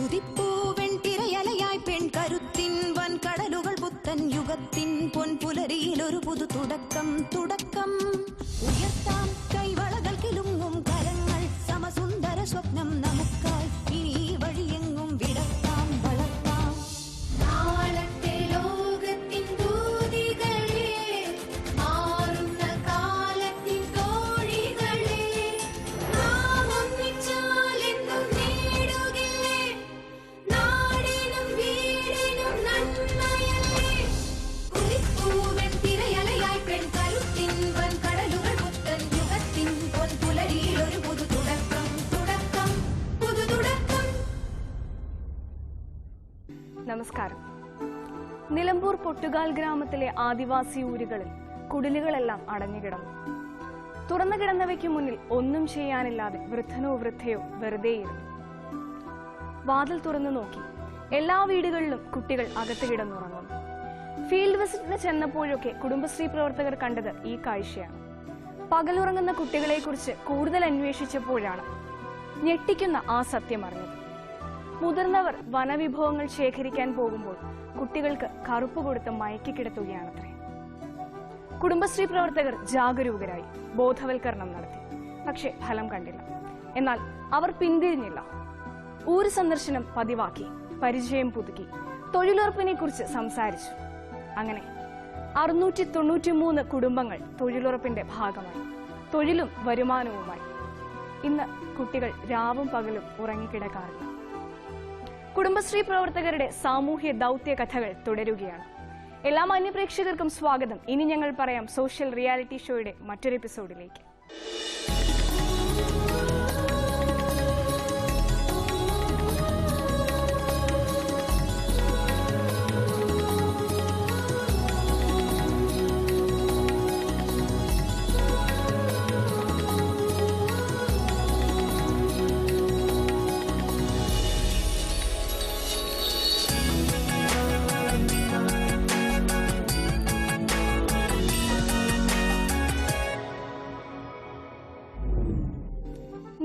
കുതിപ്പൂവൻ തിരയലയായി പെൺകരുത്തിൻ വൻകടലുകൾ പുത്തൻ യുഗത്തിൻ പൊൻപുലരിയിലൊരു പുതു തുടക്കം തുടക്കം. ഉയർത്താം കൈവളകൾ കിലുങ്ങും കരങ്ങൾ, സമസുന്ദര സ്വപ്നം നമുക്കായി ഇനി വഴിയെങ്ങും വിടർത്താം വളർത്താം. നാളത്തെ ലോകത്തിൻ ദൂതികളെ, മാറുന്ന കാലത്തിൻ തോഴികളെ, നാം ഒന്നിച്ചാലെന്നും നേടുകില്ലേ നാടിനും വീടിനും നന്മയല്ലേ. കുതിപ്പൂവൻ തിരയലയായി പെൺകരുത്തിൻ വൻകടലുകൾ പുത്തൻ യുഗത്തിൻ പൊൻപുലരിയിലൊരു പുതു തുടക്കം തുടക്കം പുതു തുടക്കം. നമസ്കാരം. നിലമ്പൂർ പൊട്ടുകാൽ ഗ്രാമത്തിലെ ആദിവാസി ഊരുകളിൽ കുടിലുകളെല്ലാം അടഞ്ഞുകിടന്നു. തുറന്നു കിടന്നവയ്ക്ക് മുന്നിൽ ഒന്നും ചെയ്യാനില്ലാതെ വൃദ്ധനോ വൃദ്ധയോ വെറുതെയിരുന്നു. വാതിൽ തുറന്നു നോക്കി. എല്ലാ വീടുകളിലും കുട്ടികൾ അകത്ത് കിടന്നുറങ്ങുന്നു. ഫീൽഡ് വിസിറ്റിന് ചെന്നപ്പോഴൊക്കെ കുടുംബശ്രീ പ്രവർത്തകർ കണ്ടത് ഈ കാഴ്ചയാണ്. പകലുറങ്ങുന്ന കുട്ടികളെക്കുറിച്ച് കൂടുതൽ അന്വേഷിച്ചപ്പോഴാണ് ഞെട്ടിക്കുന്ന ആ സത്യം അറിഞ്ഞത്. മുതിർന്നവർ വനവിഭവങ്ങൾ ശേഖരിക്കാൻ പോകുമ്പോൾ കുട്ടികൾക്ക് കറുപ്പ് കൊടുത്ത് മയക്കിക്കിടത്തുകയാണത്രേ. കുടുംബശ്രീ പ്രവർത്തകർ ജാഗരൂകരായി ബോധവൽക്കരണം നടത്തി. പക്ഷെ ഫലം കണ്ടില്ല. എന്നാൽ അവർ പിന്തിരിഞ്ഞില്ല. ഊര് സന്ദർശനം പതിവാക്കി, പരിചയം പുതുക്കി, തൊഴിലുറപ്പിനെ കുറിച്ച് സംസാരിച്ചു. അങ്ങനെ 693 കുടുംബങ്ങൾ തൊഴിലുറപ്പിന്റെ ഭാഗമായി, തൊഴിലും വരുമാനവുമായി. ഇന്ന് കുട്ടികൾ രാവും പകലും ഉറങ്ങിക്കിടക്കാറില്ല. കുടുംബശ്രീ പ്രവർത്തകരുടെ സാമൂഹ്യ ദൗത്യ കഥകൾ തുടരുകയാണ്. എല്ലാ മാന്യപ്രേക്ഷകർക്കും സ്വാഗതം. ഇനി ഞങ്ങൾ പറയാം സോഷ്യൽ റിയാലിറ്റി ഷോയുടെ മറ്റൊരു എപ്പിസോഡിലേക്ക്.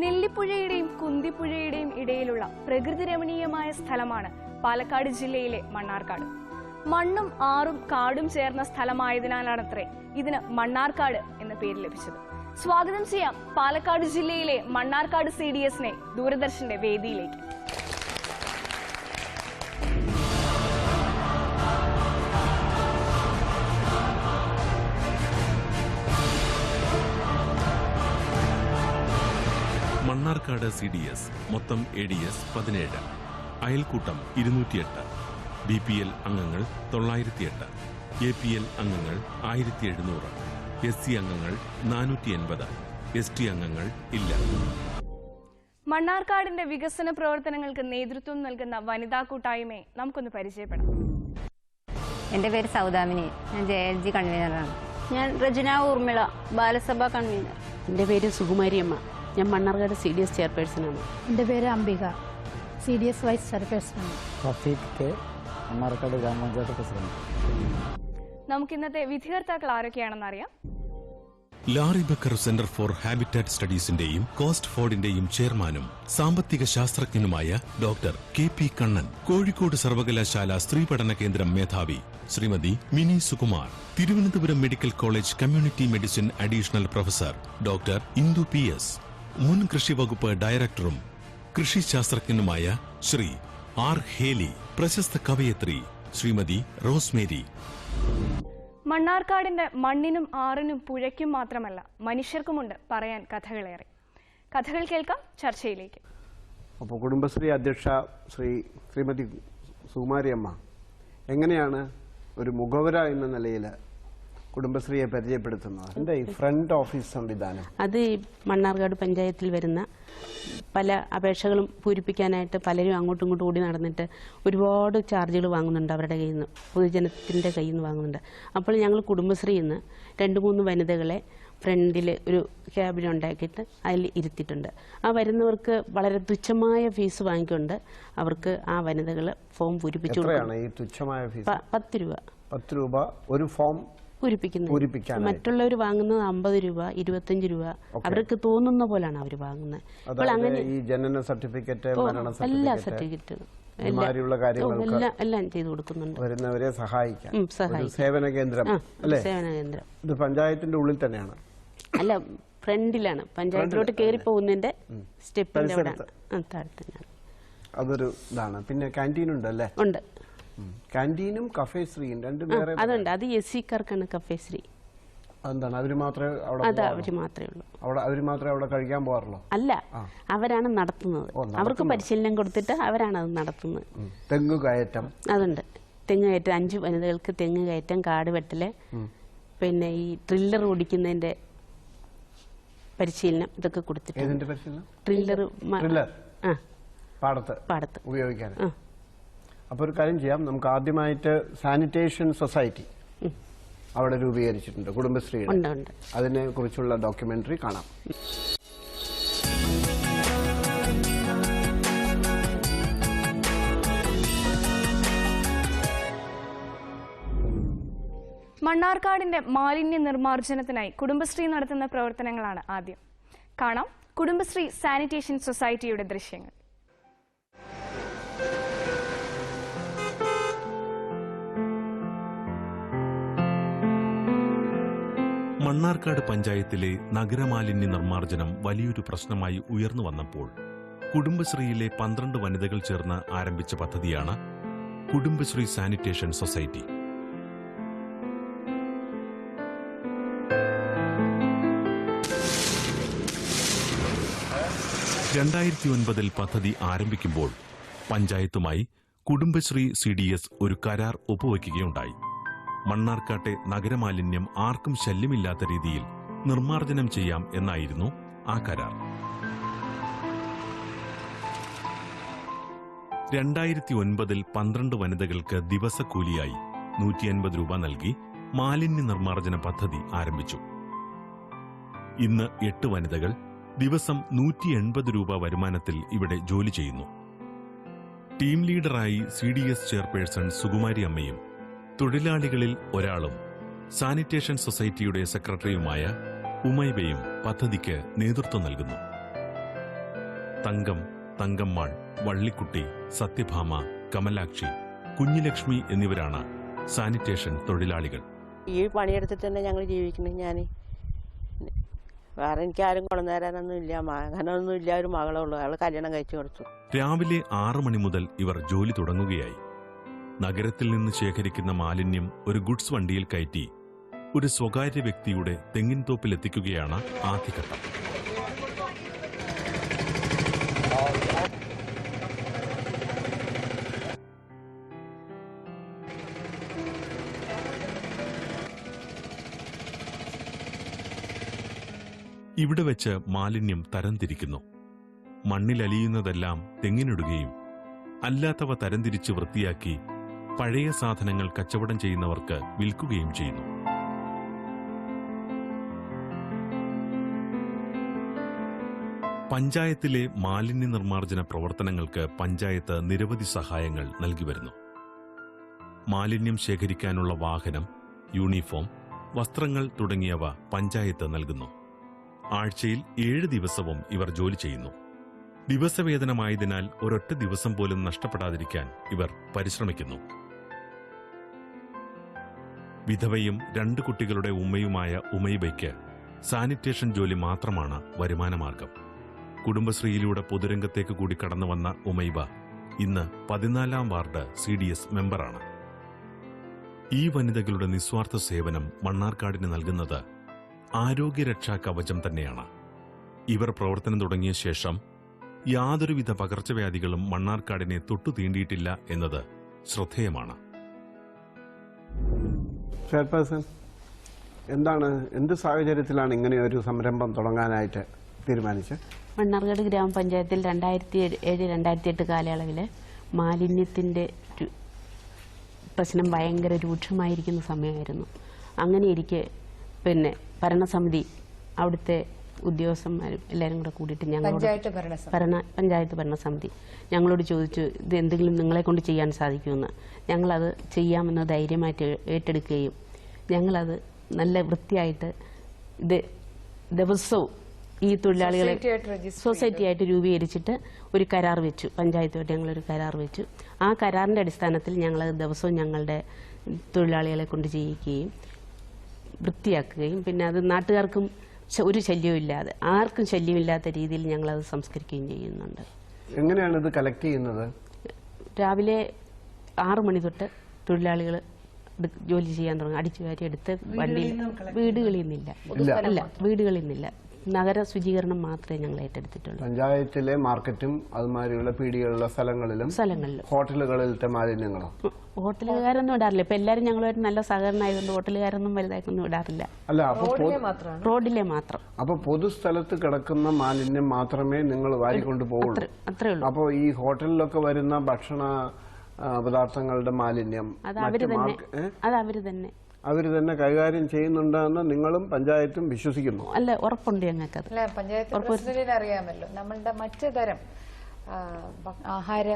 നെല്ലിപ്പുഴയുടെയും കുന്തിപ്പുഴയുടെയും ഇടയിലുള്ള പ്രകൃതി രമണീയമായ സ്ഥലമാണ് പാലക്കാട് ജില്ലയിലെ മണ്ണാർക്കാട്. മണ്ണും ആറും കാടും ചേർന്ന സ്ഥലമായതിനാലാണത്രേ ഇതിന് മണ്ണാർക്കാട് എന്ന പേര് ലഭിച്ചത്. സ്വാഗതം ചെയ്യാം പാലക്കാട് ജില്ലയിലെ മണ്ണാർക്കാട് CDSനെ ദൂരദർശന്റെ വേദിയിലേക്ക്. മണ്ണാർക്കാട് CDS മൊത്തം ADS 17, അയൽക്കൂട്ടം 208, BPL അംഗങ്ങൾ 908, APL അംഗങ്ങൾ 1700, SC അംഗങ്ങൾ 480, ST അംഗങ്ങൾ ഇല്ല. മണ്ണാർക്കാടിന്റെ വികസന പ്രവർത്തനങ്ങൾക്ക് നേതൃത്വം നൽകുന്ന വനിതാ കൂട്ടായ്മയെ നമുക്കൊന്ന് പരിചയപ്പെടാം. എൻ്റെ പേര് സൗദാമിനി, ഞാൻ JLG കൺവീനറാണ്. ഞാൻ റജന ഊർമിള, ബാലസഭ കൺവീനർ. എൻ്റെ പേര് സുകുമാരിയമ്മ, ഞാൻ മണ്ണാർക്കാട് CDS ചെയർപേഴ്സണാണ്. എൻ്റെ പേര് അംബിക, CDS വൈസ് ചെയർപേഴ്സണാണ്. മണ്ണാർക്കാട് ഗ്രാമപഞ്ചായത്ത് പ്രസിഡന്റ്. നമുക്ക് ഇന്നത്തെ വിധികർത്താക്കൾ ആരൊക്കെയാണെന്ന് അറിയാം. Laurie Baker centre for habitat സ്റ്റഡീസിന്റെയും കോസ്റ്റ് ഫോർഡിന്റെയും ചെയർമാനും സാമ്പത്തിക ശാസ്ത്രജ്ഞനുമായ ഡോക്ടർ KP കണ്ണൻ, കോഴിക്കോട് സർവകലാശാല സ്ത്രീ പഠന കേന്ദ്രം മേധാവി Srimathi Mini Sukumar, Thiruvananthapuram medical college community medicine additional professor doctor Indu PS, മുൻ കൃഷി വകുപ്പ് ഡയറക്ടറും കൃഷി ശാസ്ത്രജ്ഞനുമായ ശ്രീ R ഹേലി, പ്രശസ്ത കവയത്രി ശ്രീമതി റോസ്മേരി. മണ്ണാർക്കാടിന്റെ മണ്ണിനും ആറിനും പുഴയ്ക്കും മാത്രമല്ല മനുഷ്യർക്കുമുണ്ട് പറയാൻ കഥകളേറെ. കഥകൾ കേൾക്കാം, ചർച്ചയിലേക്ക്. അപ്പോൾ കുടുംബശ്രീ അധ്യക്ഷ ശ്രീമതി സുകുമാരിയമ്മ എങ്ങനെയാണ് ഒരു മുഖവര എന്ന നിലയിൽ കുടുംബശ്രീയെ പരിചയപ്പെടുത്തുന്നത്? എന്താ ഈ ഫ്രണ്ട് ഓഫീസ് സംവിധാനം? അത് മണ്ണാർക്കാട് പഞ്ചായത്തിൽ വരുന്ന പല അപേക്ഷകളും പൂരിപ്പിക്കാനായിട്ട് പലരും അങ്ങോട്ടും ഇങ്ങോട്ടും ഓടി നടന്നിട്ട് ഒരുപാട് ചാർജുകൾ വാങ്ങുന്നുണ്ട്. അവരുടെ കയ്യിൽ നിന്ന്, പൊതുജനത്തിൻ്റെ കയ്യിൽ നിന്ന് വാങ്ങുന്നുണ്ട്. അപ്പോൾ ഞങ്ങൾ കുടുംബശ്രീയിൽ നിന്ന് 2-3 വനിതകളെ ഫ്രണ്ടിൽ ഒരു ക്യാബിൻ ഉണ്ടാക്കിയിട്ട് അതിൽ ഇരുത്തിയിട്ടുണ്ട്. ആ വരുന്നവർക്ക് വളരെ തുച്ഛമായ ഫീസ് വാങ്ങിക്കൊണ്ട് അവർക്ക് ആ വനിതകൾ ഫോം പൂരിപ്പിച്ചു കൊടുക്കും. 10 രൂപ. 10 രൂപ ഒരു ഫോം പൂരിപ്പിക്കുന്നത്. മറ്റുള്ളവർ വാങ്ങുന്നത് 50 രൂപ 25 രൂപ അവർക്ക് തോന്നുന്ന പോലാണ് അവർ വാങ്ങുന്നത്. അപ്പോൾ അങ്ങനെ ഈ ജനന സർട്ടിഫിക്കറ്റ്, മരണ എല്ലാ സർട്ടിഫിക്കറ്റുകളും എല്ലാം ചെയ്തു കൊടുക്കുന്നുണ്ട്. വരുന്നവരെ സഹായിക്കാം. സേവന കേന്ദ്രം അല്ലേ? സേവന കേന്ദ്രം. ഇത് പഞ്ചായത്തിന്റെ ഉള്ളിൽ തന്നെയാണ്? അല്ല, ഫ്രണ്ടിലാണ്. പഞ്ചായത്തിലോട്ട് കയറി പോകുന്നതിന്റെ സ്റ്റെപ്പിന്റെ അവിടെ താഴെ. അതൊരു ഇതാണ്. പിന്നെ ക്യാൻറ്റീൻ ഉണ്ടല്ലേ? ഉണ്ട്. ക്യാൻറ്റീനും കഫേ ശ്രീയും രണ്ടും വേറെ? അതുണ്ട്. അത് SC-ക്കാർക്കാണ് കഫേ ശ്രീ. എന്താണ് അവര് മാത്രമേ അവിടെ കഴിക്കാൻ പോകാറുള്ളൂ? അല്ല, അവരാണ് നടത്തുന്നത്. അവർക്ക് പരിശീലനം കൊടുത്തിട്ട് അവരാണ് അത് നടത്തുന്നത്. തെങ്ങ് കയറ്റം അതുണ്ട്. തെങ്ങ് കയറ്റം 5 വനിതകൾക്ക് തെങ്ങ് കയറ്റം, കാട് വെട്ടല്, പിന്നെ ഈ ട്രില്ലർ ഓടിക്കുന്നതിന്റെ പരിശീലനം ഇതൊക്കെ കൊടുത്തിട്ടുണ്ട്. ട്രില്ലർ പാടത്ത് ഉപയോഗിക്കാൻ. അപ്പോൾ ഒരു കാര്യം ചെയ്യാം, നമുക്ക് ആദ്യമായിട്ട് സാനിറ്റേഷൻ സൊസൈറ്റി അവിടെ രൂപീകരിച്ചിട്ടുണ്ട് കുടുംബശ്രീയുടെ. അതിനെ കുറിച്ചുള്ള ഡോക്യുമെന്ററി കാണാം. മണ്ണാർക്കാടിന്റെ മാലിന്യ നിർമ്മാർജ്ജനത്തിനായി കുടുംബശ്രീ നടത്തുന്ന പ്രവർത്തനങ്ങളാണ് ആദ്യം. കാണാം കുടുംബശ്രീ സാനിറ്റേഷൻ സൊസൈറ്റിയുടെ ദൃശ്യങ്ങൾ. മണ്ണാർക്കാട് പഞ്ചായത്തിലെ നഗരമാലിന്യ നിർമ്മാർജ്ജനം വലിയൊരു പ്രശ്നമായി ഉയർന്നു വന്നപ്പോൾ കുടുംബശ്രീയിലെ 12 വനിതകൾ ചേർന്ന് ആരംഭിച്ച പദ്ധതിയാണ് കുടുംബശ്രീ സാനിറ്റേഷൻ സൊസൈറ്റി. ൽ പദ്ധതി ആരംഭിക്കുമ്പോൾ പഞ്ചായത്തുമായി കുടുംബശ്രീ CDS ഒരു കരാർ ഒപ്പുവയ്ക്കുകയുണ്ടായി. മണ്ണാർക്കാട്ടെ നഗരമാലിന്യം ആർക്കും ശല്യമില്ലാത്ത രീതിയിൽ നിർമ്മാർജ്ജനം ചെയ്യാം എന്നായിരുന്നു ആ കരാർ. 2009 12 വനിതകൾക്ക് ദിവസക്കൂലിയായി 150 രൂപ നൽകി മാലിന്യ നിർമ്മാർജ്ജന പദ്ധതി ആരംഭിച്ചു. ഇന്ന് 8 വനിതകൾ ദിവസം 180 രൂപ വരുമാനത്തിൽ ഇവിടെ ജോലി ചെയ്യുന്നു. ടീം ലീഡറായി CDS ചെയർപേഴ്സൺ സുകുമാരി അമ്മയും തൊഴിലാളികളിൽ ഒരാളും സാനിറ്റേഷൻ സൊസൈറ്റിയുടെ സെക്രട്ടറിയുമായ ഉമൈബയും പദ്ധതിക്ക് നേതൃത്വം നൽകുന്നു. തങ്കം, തങ്കമ്മാൾ, വള്ളിക്കുട്ടി, സത്യഭാമ, കമലാക്ഷി, കുഞ്ഞിലക്ഷ്മി എന്നിവരാണ് സാനിറ്റേഷൻ തൊഴിലാളികൾ. ഈ പണിയെടുത്തിട്ട് തന്നെ ഞങ്ങൾ ജീവിക്കുന്നത്. ഞാൻ വേറെ എനിക്ക് ആരും കൊണ്ടുവന്നേരാനൊന്നും ഇല്ല, അങ്ങനൊന്നും ഇല്ല. ഒരു മകളേ ഉള്ളൂ, അയാൾ കല്യാണം കഴിച്ചു കൊടുത്തു. രാവിലെ 6 മണി മുതൽ ഇവർ ജോലി തുടങ്ങുകയായി. നഗരത്തിൽ നിന്ന് ശേഖരിക്കുന്ന മാലിന്യം ഒരു ഗുഡ്സ് വണ്ടിയിൽ കയറ്റി ഒരു സ്വകാര്യ വ്യക്തിയുടെ തെങ്ങിൻ തോപ്പിലെത്തിക്കുകയാണ് ആദ്യഘട്ടം. ഇവിടെ വെച്ച് മാലിന്യം തരംതിരിക്കുന്നു. മണ്ണിലലിയുന്നതെല്ലാം തെങ്ങിനിടുകയും അല്ലാത്തവ തരംതിരിച്ച് വൃത്തിയാക്കി പഴയ സാധനങ്ങൾ കച്ചവടം ചെയ്യുന്നവർക്ക് വിൽക്കുകയും ചെയ്യുന്നു. പഞ്ചായത്തിലെ മാലിന്യ നിർമ്മാർജ്ജന പ്രവർത്തനങ്ങൾക്ക് പഞ്ചായത്ത് നിരവധി സഹായങ്ങൾ നൽകി വരുന്നു. മാലിന്യം ശേഖരിക്കാനുള്ള വാഹനം, യൂണിഫോം, വസ്ത്രങ്ങൾ തുടങ്ങിയവ പഞ്ചായത്ത് നൽകുന്നു. ആഴ്ചയിൽ 7 ദിവസവും ഇവർ ജോലി ചെയ്യുന്നു. ദിവസവേതനമായതിനാൽ ഒരൊറ്റ ദിവസം പോലും നഷ്ടപ്പെടാതിരിക്കാൻ ഇവർ പരിശ്രമിക്കുന്നു. വിധവയും 2 കുട്ടികളുടെ ഉമ്മയുമായ ഉമൈബയ്ക്ക് സാനിറ്റേഷൻ ജോലി മാത്രമാണ് വരുമാനമാർഗം. കുടുംബശ്രീയിലൂടെ പൊതുരംഗത്തേക്ക് കൂടി കടന്നുവന്ന ഉമൈബ ഇന്ന് 14ാം വാർഡ് CDS മെമ്പറാണ്. ഈ വനിതകളുടെ നിസ്വാർത്ഥ സേവനം മണ്ണാർക്കാടിന് നൽകുന്നത് ആരോഗ്യരക്ഷാ കവചം തന്നെയാണ്. ഇവർ പ്രവർത്തനം തുടങ്ങിയ ശേഷം യാതൊരുവിധ പകർച്ചവ്യാധികളും മണ്ണാർക്കാടിനെ തൊട്ടു തീണ്ടിയിട്ടില്ല എന്നത് ശ്രദ്ധേയമാണ്. ചെയർപേഴ്സൺ, എന്ത് സാഹചര്യത്തിലാണ് ഇങ്ങനെ ഒരു സംരംഭം തുടങ്ങാനായിട്ട് തീരുമാനിച്ചത്? മണ്ണാർക്കാട് ഗ്രാമപഞ്ചായത്തിൽ 2007-2008 കാലയളവിൽ മാലിന്യത്തിൻ്റെ പ്രശ്നം ഭയങ്കര രൂക്ഷമായിരിക്കുന്ന സമയമായിരുന്നു. അങ്ങനെ ഇരിക്കെ ഭരണസമിതി, അവിടുത്തെ ഉദ്യോഗസ്ഥന്മാരും എല്ലാവരും കൂടെ കൂടിയിട്ട് പഞ്ചായത്ത് ഭരണസമിതി ഞങ്ങളോട് ചോദിച്ചു, ഇത് എന്തെങ്കിലും നിങ്ങളെ കൊണ്ട് ചെയ്യാൻ സാധിക്കുമെന്ന്. ഞങ്ങളത് ചെയ്യാമെന്ന് ധൈര്യമായിട്ട് ഏറ്റെടുക്കുകയും ഞങ്ങളത് നല്ല വൃത്തിയായിട്ട് ഇത് ദിവസവും ഈ തൊഴിലാളികളെ സൊസൈറ്റി ആയിട്ട് രൂപീകരിച്ചിട്ട് ഒരു കരാർ വെച്ചു. പഞ്ചായത്തുമായിട്ട് ഞങ്ങളൊരു കരാർ വെച്ചു. ആ കരാറിൻ്റെ അടിസ്ഥാനത്തിൽ ഞങ്ങൾ ദിവസവും ഞങ്ങളുടെ തൊഴിലാളികളെ കൊണ്ട് ചെയ്യിക്കുകയും വൃത്തിയാക്കുകയും പിന്നെ അത് നാട്ടുകാർക്കും ഒരു ശല്യമില്ലാതെ ആർക്കും ശല്യമില്ലാത്ത രീതിയിൽ ഞങ്ങളത് സംസ്കരിക്കുകയും ചെയ്യുന്നുണ്ട്. എങ്ങനെയാണ് ഇത് കളക്ട് ചെയ്യുന്നത്? രാവിലെ 6 മണി തൊട്ട് തൊഴിലാളികൾ ജോലി ചെയ്യാൻ തുടങ്ങും. അടിച്ചു വാരി എടുത്ത് വണ്ടിയിൽ വീടുകളിൽ നിന്നില്ല, അല്ല വീടുകളിൽ നിന്നില്ല, നഗര ശുചീകരണം മാത്രമേ ഞങ്ങൾ ഏറ്റെടുത്തിട്ടുള്ളൂ. പഞ്ചായത്തിലെ മാർക്കറ്റും അതുമാതിരിയുള്ള പീടികയുള്ള സ്ഥലങ്ങളിലും ഹോട്ടലുകളിലത്തെ മാലിന്യങ്ങളോ? ഹോട്ടലുകാരൊന്നും ഇടാറില്ല. ഇപ്പൊ എല്ലാവരും ഞങ്ങളുമായിട്ട് നല്ല സഹകരണം ആയതുകൊണ്ട് ഹോട്ടലുകാരൊന്നും വലുതായിട്ടൊന്നും ഇടാറില്ല. അല്ല, അപ്പൊ റോഡിലെ മാത്രം. അപ്പൊ പൊതുസ്ഥലത്ത് കിടക്കുന്ന മാലിന്യം മാത്രമേ നിങ്ങൾ വാരിക്കൊണ്ട് പോകുള്ളൂ? അത്രേ ഉള്ളൂ. അപ്പൊ ഈ ഹോട്ടലിലൊക്കെ വരുന്ന ഭക്ഷണ പദാർത്ഥങ്ങളുടെ മാലിന്യം അവര് തന്നെ കൈകാര്യം ചെയ്യുന്നുണ്ടെന്ന് നിങ്ങളും പഞ്ചായത്തും വിശ്വസിക്കുന്നു? അല്ല, ഉറപ്പുണ്ട് ഞങ്ങൾക്ക്. പഞ്ചായത്ത് പ്രസിഡന്റിന് അറിയാമല്ലോ നമ്മളുടെ മറ്റു തരം ആഹാര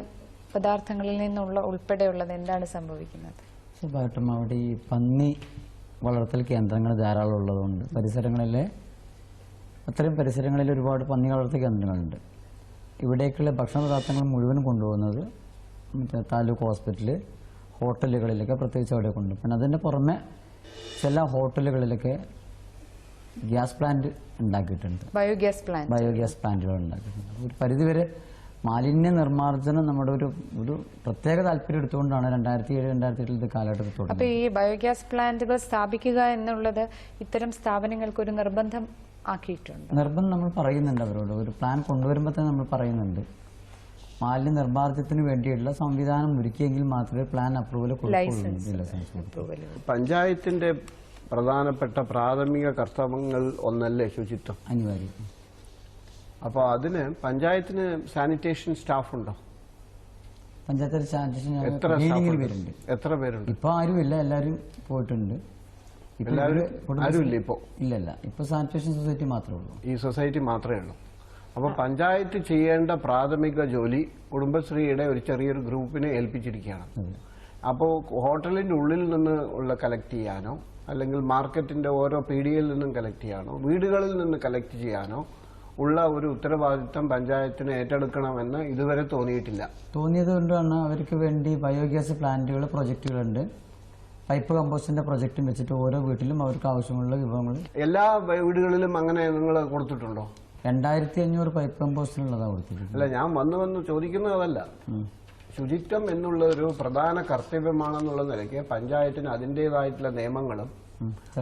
പദാർത്ഥങ്ങളിൽ നിന്നുള്ള ഉൾപ്പെടെയുള്ളത് എന്താണ് സംഭവിക്കുന്നത്? സ്വാഭാവികമായിട്ടും അവിടെ ഈ പന്നി വളർത്തൽ കേന്ദ്രങ്ങൾ ധാരാളം ഉള്ളതുകൊണ്ട് അത്തരം പരിസരങ്ങളിൽ ഒരുപാട് പന്നി വളർത്തൽ കേന്ദ്രങ്ങളുണ്ട്. ഇവിടേക്കുള്ള ഭക്ഷണ പദാർത്ഥങ്ങൾ മുഴുവൻ കൊണ്ടുപോകുന്നത് മറ്റേ താലൂക്ക് ഹോസ്പിറ്റല്, ഹോട്ടലുകളിലൊക്കെ പ്രത്യേകിച്ച് അവിടെ കൊണ്ടുപോകും. പിന്നെ അതിൻ്റെ പുറമെ ചില ഹോട്ടലുകളിലൊക്കെ ഗ്യാസ് പ്ലാന്റ് ഉണ്ടാക്കിയിട്ടുണ്ട്, ബയോഗ്യാസ് പ്ലാന്റുകൾ ഉണ്ടാക്കിയിട്ടുണ്ട്. ഒരു പരിധിവരെ മാലിന്യ നിർമ്മാർജ്ജനം നമ്മുടെ ഒരു പ്രത്യേക താല്പര്യം എടുത്തുകൊണ്ടാണ് 2007-2008 കാലഘട്ടത്തിൽ തുടങ്ങുന്നത്. അപ്പോൾ ഈ ബയോഗ്യാസ് പ്ലാന്റുകൾ സ്ഥാപിക്കുക എന്നുള്ളത് ഇത്തരം സ്ഥാപനങ്ങൾക്ക് ഒരു നിർബന്ധം ആക്കിയിട്ടുണ്ട്? നിർബന്ധം നമ്മൾ പറയുന്നുണ്ട് അവരോട്. ഒരു പ്ലാൻ കൊണ്ടുവരുമ്പോൾ തന്നെ നമ്മൾ പറയുന്നുണ്ട് മാലിന്യ നിർമ്മാർജ്ജനത്തിന് വേണ്ടിയുള്ള സംവിധാനം ഒരുക്കിയെങ്കിൽ മാത്രമേ പ്ലാൻ അപ്രൂവൽ കൊടുക്കുള്ളൂ. പഞ്ചായത്തിന്റെ പ്രധാനപ്പെട്ട പ്രാഥമിക കർത്തവ്യങ്ങൾ ഒന്നല്ലേ ശുചിത്വം? അനിവാര്യം. അപ്പോൾ അതിന് പഞ്ചായത്തിന് സാനിറ്റേഷൻ സ്റ്റാഫ് ഉണ്ടോ? പഞ്ചായത്തിൽ സാനിറ്റേഷൻ എത്ര പേരുണ്ട്? ഇപ്പൊ ആരുമില്ല, എല്ലാവരും പോയിട്ടുണ്ട്. ആരുമില്ല ഇപ്പോ? ഇല്ലല്ല, ഇപ്പൊ സാനിറ്റേഷൻ സൊസൈറ്റി മാത്രമേ ഉള്ളൂ. ഈ സൊസൈറ്റി മാത്രമേ ഉള്ളൂ. അപ്പോൾ പഞ്ചായത്ത് ചെയ്യേണ്ട പ്രാഥമിക ജോലി കുടുംബശ്രീയുടെ ഒരു ചെറിയൊരു ഗ്രൂപ്പിനെ ഏൽപ്പിച്ചിരിക്കുകയാണ്. അപ്പോൾ ഹോട്ടലിന്റെ ഉള്ളിൽ നിന്ന് ഉള്ള കളക്ട് ചെയ്യാനോ അല്ലെങ്കിൽ മാർക്കറ്റിന്റെ ഓരോ പീടികയിൽ നിന്നും കളക്ട് ചെയ്യാനോ വീടുകളിൽ നിന്ന് കളക്ട് ചെയ്യാനോ ഉള്ള ഒരു ഉത്തരവാദിത്തം പഞ്ചായത്തിന് ഏറ്റെടുക്കണമെന്ന് ഇതുവരെ തോന്നിയിട്ടില്ല. തോന്നിയത് കൊണ്ടാണ് അവർക്ക് വേണ്ടി ബയോഗ്യാസ് പ്ലാന്റുകൾ പ്രൊജക്റ്റുകളുണ്ട്. പൈപ്പ് കമ്പോസ്റ്റിന്റെ പ്രൊജക്റ്റും വെച്ചിട്ട് ഓരോ വീട്ടിലും അവർക്ക് ആവശ്യമുള്ള വിഭവങ്ങൾ എല്ലാ വീടുകളിലും അങ്ങനെ നിങ്ങൾ കൊടുത്തിട്ടുണ്ടോ? 2500 പൈപ്പ് കമ്പോസ്റ്റിനുള്ളതാണ് കൊടുത്തിട്ടുണ്ട്. അല്ല, ഞാൻ വന്ന് ചോദിക്കുന്നതല്ല. ശുചിത്വം എന്നുള്ള ഒരു പ്രധാന കർത്തവ്യമാണെന്നുള്ള നിലയ്ക്ക് പഞ്ചായത്തിന് അതിൻ്റെതായിട്ടുള്ള നിയമങ്ങളും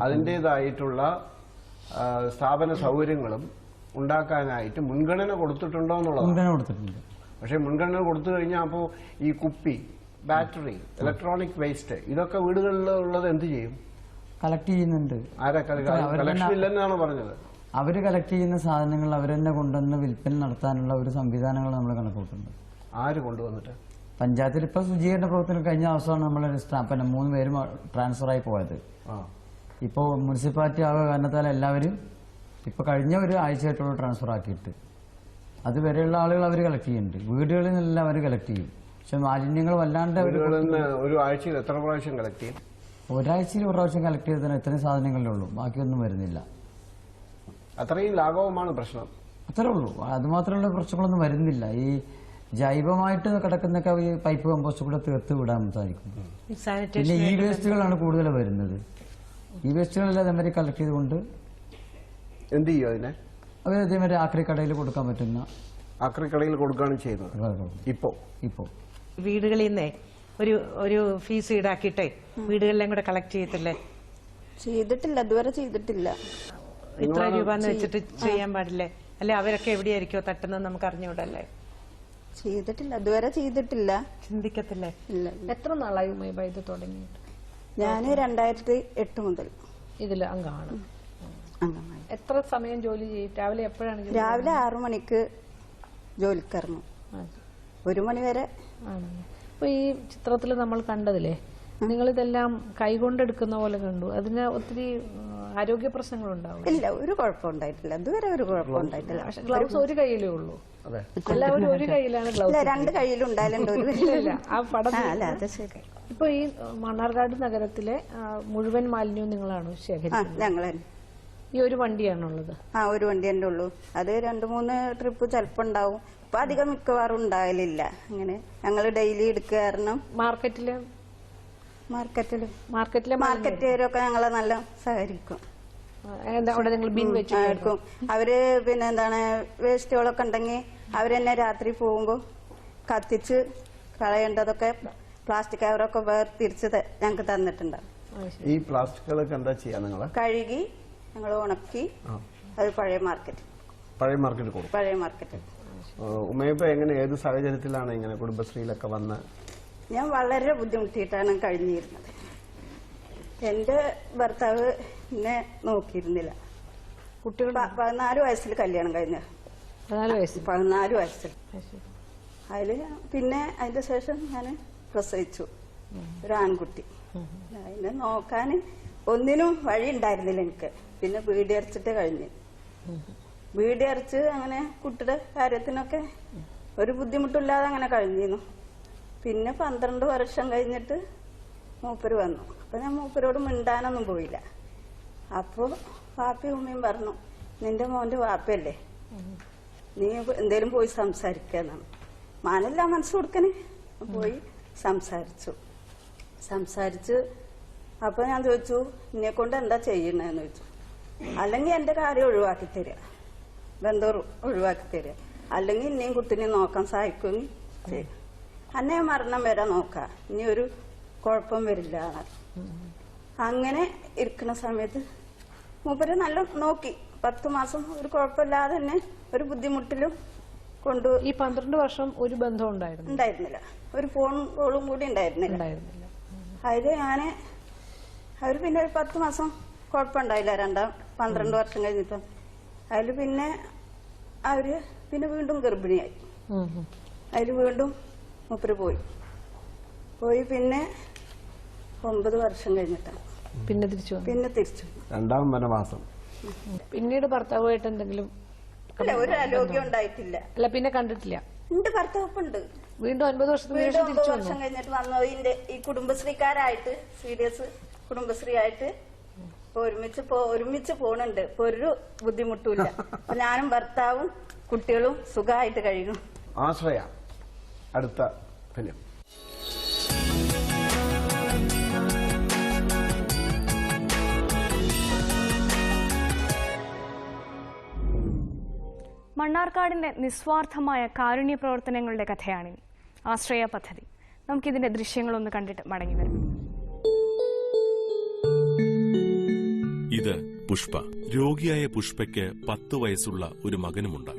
അതിൻ്റെതായിട്ടുള്ള സ്ഥാപന സൗകര്യങ്ങളും ഉണ്ടാക്കാനായിട്ട് മുൻഗണന കൊടുത്തിട്ടുണ്ടോ എന്നുള്ളത്. മുൻഗണന കൊടുത്തിട്ടുണ്ട്. പക്ഷെ മുൻഗണന കൊടുത്തു കഴിഞ്ഞാൽ അപ്പോൾ ഈ കുപ്പി, ബാറ്ററി, ഇലക്ട്രോണിക് വേസ്റ്റ് ഇതൊക്കെ വീടുകളിൽ ഉള്ളത് എന്ത് ചെയ്യും? കളക്ട് ചെയ്യുന്നുണ്ട്. ആരാ കളക്ഷൻ ഇല്ലെന്നാണ് പറഞ്ഞത്? അവർ കളക്ട് ചെയ്യുന്ന സാധനങ്ങൾ അവർ തന്നെ കൊണ്ടുവന്ന് വിൽപ്പന നടത്താനുള്ള ഒരു സംവിധാനങ്ങൾ നമ്മൾ കണക്കൂട്ടുന്നുണ്ട്. ആര് കൊണ്ടുവന്നിട്ട്? പഞ്ചായത്തിൽ ഇപ്പൊ ശുചീകരണ പ്രവർത്തനം കഴിഞ്ഞ ദിവസമാണ് നമ്മൾ 3 പേരും ട്രാൻസ്ഫറായി പോയത്. ഇപ്പോൾ മുനിസിപ്പാലിറ്റി ആവുക കാരണത്താൽ എല്ലാവരും ഇപ്പൊ കഴിഞ്ഞ ഒരു ആഴ്ചയായിട്ടുള്ള ട്രാൻസ്ഫർ ആക്കിയിട്ട് അതുവരെയുള്ള ആളുകൾ അവർ കളക്ട് ചെയ്യുന്നുണ്ട്. വീടുകളിൽ നിന്നെല്ലാം അവർ കളക്ട് ചെയ്യും. പക്ഷെ മാലിന്യങ്ങൾ വല്ലാണ്ട് ഒരു ആഴ്ചയിൽ എത്ര പ്രാവശ്യം കളക്ട് ചെയ്യും? ഒരാഴ്ചയിൽ ഒരു പ്രാവശ്യം കളക്ട് ചെയ്തതിന് ഇത്രയും സാധനങ്ങളിലുള്ളൂ, ബാക്കിയൊന്നും വരുന്നില്ല. അത്രയും ലാഘവമാണ് പ്രശ്നം. അത്രേ ഉള്ളൂ. അതുമാത്രമുള്ള പ്രശ്നങ്ങളൊന്നും വരുന്നില്ല. ഈ ജൈവമായിട്ട് കിടക്കുന്നൊക്കെ ഈ പൈപ്പ് കമ്പോസ്റ്റ് കൂടെ തീർത്ത് വിടാൻ സാധിക്കും. പിന്നെ ഈ വേസ്റ്റുകളാണ് കൂടുതൽ വരുന്നത്. ഈ വേസ്റ്റുകളെല്ലാം അതേമാതിരി കളക്ട് ചെയ്തുകൊണ്ട് എന്ത് ചെയ്യും അതിനെ? അവർ അതേമാതിരി ആക്രിക്കടയിൽ കൊടുക്കാൻ പറ്റുന്ന ആക്രിക്കടയിൽ കൊടുക്കുകയാണ് ചെയ്യുന്നത്. ഇപ്പോ വീടുകളിൽ നിന്നേ ഒരു ഫീസ് ഈടാക്കിയിട്ടേ വീടുകളിലും കൂടെ കളക്ട് ചെയ്യത്തില്ലേ? ചെയ്തിട്ടില്ല, അതുവരെ ചെയ്തിട്ടില്ല. ഇത്ര രൂപ എന്ന് വെച്ചിട്ട് ചെയ്യാൻ പാടില്ലേ? അല്ലെ അവരൊക്കെ എവിടെയായിരിക്കോ തട്ടുന്നത് നമുക്ക് അറിഞ്ഞൂടല്ലേ? ചെയ്തിട്ടില്ല, അതുവരെ ചെയ്തിട്ടില്ല. ചിന്തിക്കത്തില്ലേ? ഇല്ല. എത്ര നാളായി ഇത് തുടങ്ങിയിട്ട്? ഞാൻ 2008 മുതൽ ഇതിൽ അംഗമാണ്. എത്ര സമയം ജോലി ചെയ്യും? രാവിലെ എപ്പോഴാണ്? രാവിലെ 6 മണിക്ക് ജോലിക്കിറങ്ങും, 1 മണി വരെ. അപ്പൊ ഈ ചിത്രത്തിൽ നമ്മൾ കണ്ടതില്ലേ, നിങ്ങളിതെല്ലാം കൈകൊണ്ടെടുക്കുന്ന പോലെ കണ്ടു. അതിന് ഒത്തിരി ആരോഗ്യ പ്രശ്നങ്ങളുണ്ടാവും? ഇല്ല, ഒരു കുഴപ്പമുണ്ടായിട്ടില്ല, ഇതുവരെ ഒരു കുഴപ്പമുണ്ടായിട്ടില്ല. ഗ്ലൗസ് ഒരു കയ്യിലേ ഉള്ളൂ? എല്ലാവരും ഒരു കയ്യിലാണ് ഗ്ലൗസ്? 2 കയ്യിലും ഉണ്ടായാലും ആ പടം ഇപ്പൊ ഈ മണ്ണാർക്കാട് നഗരത്തിലെ മുഴുവൻ മാലിന്യവും നിങ്ങളാണോ ശേഖരിക്കുന്നത്? ഞങ്ങൾ ഈ ഒരു വണ്ടിയാണുള്ളത്? ഒരു വണ്ടി തന്നെ ഉള്ളൂ. അത് 2-3 ട്രിപ്പ് ചിലപ്പോ ഉണ്ടാവും. ഇപ്പൊ അധികം മിക്കവാറും ഉണ്ടാകലില്ല. അങ്ങനെ ഞങ്ങൾ ഡെയിലി എടുക്കുക. കാരണം മാർക്കറ്റുകാരൊക്കെ ഞങ്ങളെ നല്ല സഹകരിക്കും. എടുക്കും. അവര് പിന്നെ എന്താണ് വേസ്റ്റുകളൊക്കെ ഉണ്ടെങ്കിൽ അവരെന്നെ രാത്രി പോകുമ്പോ കത്തിച്ച് കളയേണ്ടതൊക്കെ പ്ലാസ്റ്റിക് കവറൊക്കെ വേർതിരിച്ച് ഞങ്ങൾക്ക് തന്നിട്ടുണ്ട്. ഈ പ്ലാസ്റ്റിക്കുകളൊക്കെ എന്താ ചെയ്യാ? നിങ്ങൾ കഴുകി ഞങ്ങൾ ഉണക്കി അത് പഴയ മാർക്കറ്റ് കൊടുക്കും. ഉമ്മയപ്പ എങ്ങനെ, ഏത് സാഹചര്യത്തിലാണ് ഇങ്ങനെ കുടുംബശ്രീയിലൊക്കെ വന്ന്? ഞാൻ വളരെ ബുദ്ധിമുട്ടിയിട്ടാണ് കഴിഞ്ഞിരുന്നത്. എന്റെ ഭർത്താവ് എന്നെ നോക്കിയിരുന്നില്ല. കുട്ടികൾ 14 വയസ്സിൽ കല്യാണം കഴിഞ്ഞ. 14 വയസ്സിൽ. അതില് പിന്നെ അതിന്റെ ശേഷം ഞാൻ പ്രസവിച്ചു ഒരു ആൺകുട്ടി. അതിനെ നോക്കാൻ ഒന്നിനും വഴി ഉണ്ടായിരുന്നില്ല എനിക്ക്. പിന്നെ വീടിയരച്ചിട്ട് കഴിഞ്ഞു. വീടിയരച്ച് അങ്ങനെ കുട്ടിയുടെ കാര്യത്തിനൊക്കെ ഒരു ബുദ്ധിമുട്ടില്ലാതെ അങ്ങനെ കഴിഞ്ഞിരുന്നു. പിന്നെ 12 വർഷം കഴിഞ്ഞിട്ട് മൂപ്പര് വന്നു. അപ്പൊ ഞാൻ മൂപ്പരോട് മിണ്ടാനൊന്നും പോയില്ല. അപ്പോ വാപ്പയും ഉമ്മയും പറഞ്ഞു, നിന്റെ മോന്റെ വാപ്പയല്ലേ, നീ എന്തേലും പോയി സംസാരിക്കാന്നാണ്. മാനല്ല മനസ്സ് കൊടുക്കണേ. പോയി സംസാരിച്ച് അപ്പൊ ഞാൻ ചോദിച്ചു, എന്നെ കൊണ്ട് എന്താ ചെയ്യണെന്ന് ചോദിച്ചു. അല്ലെങ്കിൽ എന്റെ കാര്യം ഒഴിവാക്കി തരിക, ബന്ധം ഒഴിവാക്കി തരിക, അല്ലെങ്കിൽ ഇനിയും കുട്ടിനെ നോക്കാൻ സഹായിക്കുമെങ്കിൽ ചെയ്യും. അന്നെ മരണം വരെ നോക്കാം, ഇനി ഒരു കുഴപ്പം വരില്ല. അങ്ങനെ ഇരിക്കുന്ന സമയത്ത് മൂപ്പര് നല്ല നോക്കി. 10 മാസം ഒരു കുഴപ്പമില്ലാതെ തന്നെ ഒരു ബുദ്ധിമുട്ടിലും കൊണ്ട്. ഈ 12 വർഷം ഒരു ബന്ധം ഉണ്ടായിരുന്നില്ല. ഒരു ഫോൺ കോളും കൂടി ഉണ്ടായിരുന്നില്ല. അതില് അവര് പിന്നെ ഒരു 10 മാസം കുഴപ്പമുണ്ടായില്ല. 12 വർഷം കഴിഞ്ഞിട്ട് അതില് പിന്നെ അവര് പിന്നെ വീണ്ടും ഗർഭിണിയായി. അതില് വീണ്ടും മൂപ്പര് പോയി പിന്നെ 9 വർഷം കഴിഞ്ഞിട്ടാണ് പിന്നെ തിരിച്ചു 2ാം വനവാസം. പിന്നീട് ഭർത്താവുമായിട്ട് എന്തെങ്കിലും ഒരു ആരോഗ്യം ഉണ്ടായിട്ടില്ല. അല്ല, പിന്നെ കണ്ടിട്ടില്ല? ഉണ്ട്, ഭർത്താവുണ്ട്. വീണ്ടും 9 വർഷം കഴിഞ്ഞിട്ട് വന്നു. ഈ കുടുംബശ്രീക്കാരായിട്ട് സീരിയസ് കുടുംബശ്രീ ആയിട്ട് ഒരുമിച്ച് പോണുണ്ട്. ഇപ്പൊ ഒരു ബുദ്ധിമുട്ടുമില്ല. അപ്പൊ ഞാനും ഭർത്താവും കുട്ടികളും സുഖമായിട്ട് കഴിയുന്നു. ആശ്രയ അടുത്ത ഫിലിം. മണ്ണാർക്കാടിന്റെ നിസ്വാർത്ഥമായ കാരുണ്യ പ്രവർത്തനങ്ങളുടെ കഥയാണിനി ആശ്രയ പദ്ധതി. നമുക്കിതിന്റെ ദൃശ്യങ്ങളൊന്ന് കണ്ടിട്ട് മടങ്ങി വരും. ഇത് പുഷ്പ. രോഗിയായ പുഷ്പയ്ക്ക് 10 വയസ്സുള്ള ഒരു മകനുമുണ്ട്.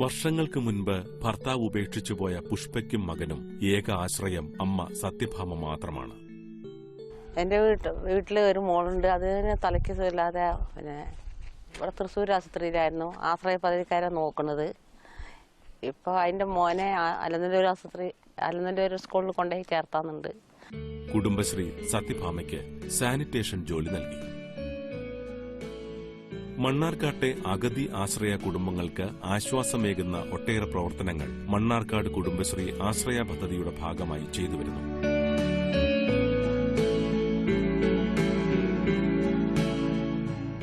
വർഷങ്ങൾക്ക് മുൻപ് ഭർത്താവ് ഉപേക്ഷിച്ചുപോയ പുഷ്പയ്ക്കും മകനും ഏക ആശ്രയം അമ്മ സത്യഭാമ മാത്രമാണ്. എൻ്റെ വീട്ടിൽ ഒരു മോളുണ്ട്. അതിന് തലയ്ക്ക് സുഖമില്ലാതെ പിന്നെ ഇവിടെ തൃശ്ശൂർ ആശുപത്രിയിലായിരുന്നു ആശ്രയ പദ്ധതിക്കാരെ നോക്കുന്നത്. ഇപ്പോൾ അതിൻ്റെ മോനെ അലനല്ലൂർ സ്കൂളിൽ കൊണ്ടുപോയി ചേർത്താന്നുണ്ട്. കുടുംബശ്രീ സത്യഭാമയ്ക്ക് സാനിറ്റേഷൻ ജോലി നൽകി. മണ്ണാർക്കാട്ടെ അഗതി ആശ്രയ കുടുംബങ്ങൾക്ക് ആശ്വാസമേകുന്ന ഒട്ടേറെ പ്രവർത്തനങ്ങൾ മണ്ണാർക്കാട് കുടുംബശ്രീ ആശ്രയ പദ്ധതിയുടെ ഭാഗമായി ചെയ്തുവരുന്നു.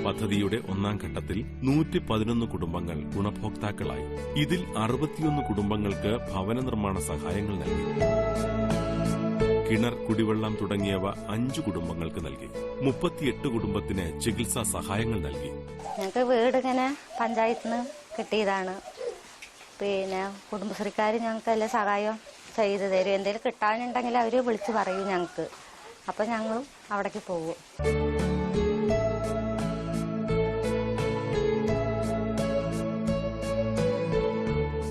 പദ്ധതിയുടെ 1ാം ഘട്ടത്തിൽ 111 കുടുംബങ്ങൾ ഗുണഭോക്താക്കളായി. ഇതിൽ 61 കുടുംബങ്ങൾക്ക് ഭവന നിർമ്മാണ സഹായങ്ങൾ നൽകി. കിണർ, കുടിവെള്ളം തുടങ്ങിയവ 5 കുടുംബങ്ങൾക്ക് നൽകി. 38 കുടുംബത്തിന് ചികിത്സാ സഹായങ്ങൾ നൽകി. ഞങ്ങൾക്ക് വീട് ഇങ്ങനെ പഞ്ചായത്തിൽ നിന്ന് കിട്ടിയതാണ്. പിന്നെ കുടുംബശ്രീക്കാർ ഞങ്ങൾക്ക് എല്ലാ സഹായം ചെയ്തു തരും. എന്തെങ്കിലും കിട്ടാനുണ്ടെങ്കിൽ അവർ വിളിച്ച് പറയും ഞങ്ങൾക്ക്. അപ്പം ഞങ്ങളും അവിടേക്ക് പോകും.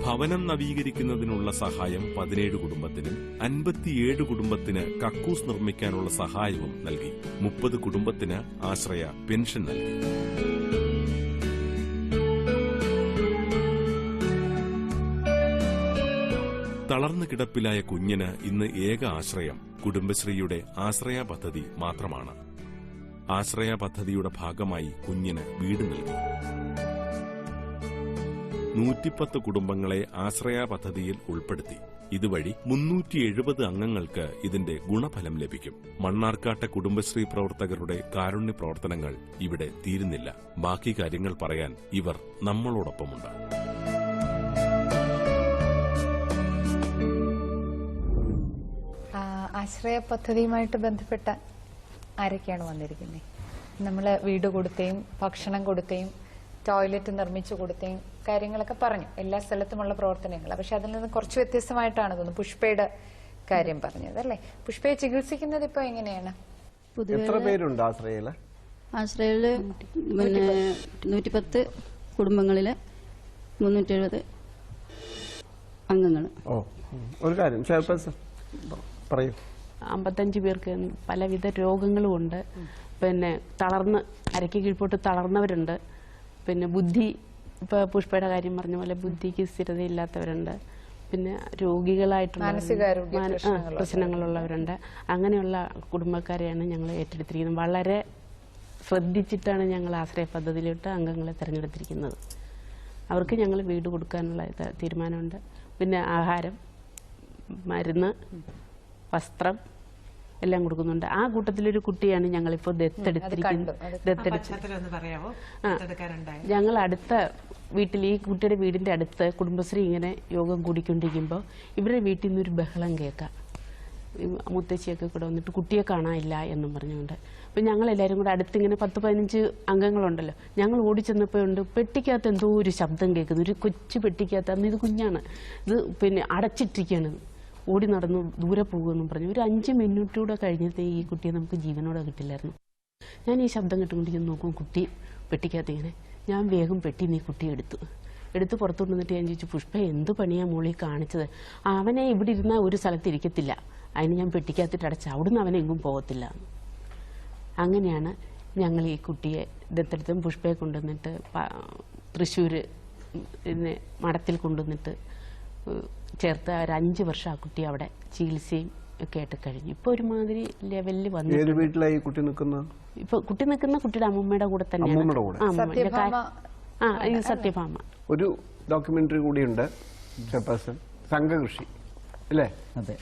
ഭവനം നവീകരിക്കുന്നതിനുള്ള സഹായം 17 കുടുംബത്തിനും 57 കുടുംബത്തിന് കക്കൂസ് നിർമ്മിക്കാനുള്ള സഹായവും നൽകി. 30 കുടുംബത്തിന് ആശ്രയ പെൻഷൻ നൽകി. തളർന്നു കിടപ്പിലായ കുഞ്ഞിന് ഇന്ന് ഏക ആശ്രയം കുടുംബശ്രീയുടെ ആശ്രയ പദ്ധതി മാത്രമാണ്. ആശ്രയ പദ്ധതിയുടെ ഭാഗമായി കുഞ്ഞിന് വീട് നൽകി. 110 കുടുംബങ്ങളെ ആശ്രയ പദ്ധതിയിൽ ഉൾപ്പെടുത്തി. ഇതുവഴി 370 അംഗങ്ങൾക്ക് ഇതിന്റെ ഗുണഫലം ലഭിക്കും. മണ്ണാർക്കാട്ടെ കുടുംബശ്രീ പ്രവർത്തകരുടെ കാരുണ്യ പ്രവർത്തനങ്ങൾ ഇവിടെ തീരുന്നില്ല. ബാക്കി കാര്യങ്ങൾ പറയാൻ ഇവർ നമ്മളോടൊപ്പമുണ്ട്. ആശ്രയ പദ്ധതിയുമായിട്ട് ബന്ധപ്പെട്ട ആരൊക്കെയാണ് വന്നിരിക്കുന്നത്? നമ്മൾ വീട് കൊടുക്കുകയും ഭക്ഷണം കൊടുക്കുകയും ടോയ്ലറ്റ് നിർമ്മിച്ചു കൊടുക്കുകയും കാര്യങ്ങളൊക്കെ പറഞ്ഞു, എല്ലാ സ്ഥലത്തുമുള്ള പ്രവർത്തനങ്ങൾ. പക്ഷെ അതിൽ നിന്ന് കുറച്ച് വ്യത്യസ്തമായിട്ടാണ് തോന്നുന്നു പുഷ്പയുടെ കാര്യം പറഞ്ഞത് അല്ലേ? പുഷ്പയെ ചികിത്സിക്കുന്നത് ഇപ്പൊ എങ്ങനെയാണ്? എത്ര പേരുണ്ട് ആശ്രയയില്? ആശ്രയയില് 110 കുടുംബങ്ങളില് 370 അംഗങ്ങൾ. ഒരു കാര്യം പറയൂ. 55 പേർക്ക് പലവിധ രോഗങ്ങളും ഉണ്ട്. പിന്നെ തളർന്ന് അരയ്ക്ക് കീഴ്പോട്ട് തളർന്നവരുണ്ട്. പിന്നെ ബുദ്ധി, ഇപ്പൊ പുഷ്പയുടെ കാര്യം പറഞ്ഞ പോലെ ബുദ്ധിക്ക് സ്ഥിരതയില്ലാത്തവരുണ്ട്. പിന്നെ രോഗികളായിട്ടുള്ള പ്രശ്നങ്ങളുള്ളവരുണ്ട്. അങ്ങനെയുള്ള കുടുംബക്കാരെയാണ് ഞങ്ങൾ ഏറ്റെടുത്തിരിക്കുന്നത്. വളരെ ശ്രദ്ധിച്ചിട്ടാണ് ഞങ്ങൾ ആശ്രയ പദ്ധതിയിലോട്ട് അംഗങ്ങളെ തിരഞ്ഞെടുത്തിരിക്കുന്നത്. അവർക്ക് ഞങ്ങൾ വീട് കൊടുക്കാനുള്ള തീരുമാനമുണ്ട്. പിന്നെ ആഹാരം, മരുന്ന്, വസ്ത്രം എല്ലാം കൊടുക്കുന്നുണ്ട്. ആ കൂട്ടത്തിലൊരു കുട്ടിയാണ് ഞങ്ങളിപ്പോൾ ദത്തെടുത്തിരിക്കുന്നത്. ഞങ്ങൾ അടുത്ത വീട്ടിൽ, ഈ കുട്ടിയുടെ വീടിന്റെ അടുത്ത് കുടുംബശ്രീ ഇങ്ങനെ യോഗം കൂടിക്കൊണ്ടിരിക്കുമ്പോൾ ഇവരുടെ വീട്ടിൽ നിന്നൊരു ബഹളം കേൾക്കാം. മുത്തശ്ശിയൊക്കെ കൂടെ വന്നിട്ട് കുട്ടിയെ കാണാനില്ല എന്നും പറഞ്ഞുകൊണ്ട്. അപ്പം ഞങ്ങളെല്ലാവരും കൂടെ അടുത്തിങ്ങനെ 10-15 അംഗങ്ങളുണ്ടല്ലോ. ഞങ്ങൾ ഓടിച്ചെന്നപ്പോഴുണ്ട് പെട്ടിക്കകത്ത് എന്തോ ഒരു ശബ്ദം കേൾക്കുന്നു. ഒരു കൊച്ചു പെട്ടിക്കകത്ത്, അന്ന് ഇത് കുഞ്ഞാണ്, ഇത് പിന്നെ അടച്ചിട്ടിരിക്കുകയാണ്. ഓടി നടന്നു ദൂരെ പോകുമെന്നും പറഞ്ഞു. ഒരു 5 മിനിറ്റ് കൂടെ കഴിഞ്ഞത്തെ ഈ കുട്ടിയെ നമുക്ക് ജീവനോടെ കിട്ടില്ലായിരുന്നു. ഞാൻ ഈ ശബ്ദം കേട്ടുകൊണ്ടിരിക്കുന്നു, നോക്കും കുട്ടി പെട്ടിക്കകത്ത് ഇങ്ങനെ. ഞാൻ വേഗം പെട്ടി നീ കുട്ടിയെ എടുത്ത് പുറത്തോട്ട് വന്നിട്ട് ഞാൻ ചോദിച്ചു, പുഷ്പ എന്ത് പണിയാ മോളി കാണിച്ചത്? അവനെ ഇവിടെ ഇരുന്നാൽ ഒരു സ്ഥലത്ത് ഇരിക്കത്തില്ല, അതിന് ഞാൻ പെട്ടിക്കകത്തിട്ട് അടച്ച, അവിടുന്ന് അവനെ എങ്ങും പോകത്തില്ല. അങ്ങനെയാണ് ഞങ്ങൾ ഈ കുട്ടിയെ ദത്തെടുത്തും പുഷ്പയെ കൊണ്ടുവന്നിട്ട് തൃശ്ശൂർ മഠത്തിൽ കൊണ്ടുവന്നിട്ട് ചേർത്ത് ഒരു 5 വർഷം ആ കുട്ടി അവിടെ ചികിത്സയും ഒക്കെ ആയിട്ട് കഴിഞ്ഞു. ഇപ്പൊ ഒരുമാതിരി ലെവലിൽ വന്നു. ഇപ്പൊ കുട്ടി നിൽക്കുന്ന കുട്ടിയുടെ അമ്മൂമ്മയുടെ കൂടെ തന്നെയാണ്. സത്യഭാമ. ഒരു ഡോക്യുമെന്ററി കൂടിയുണ്ട്, സംഘകൃഷി അല്ലേ? അതെ.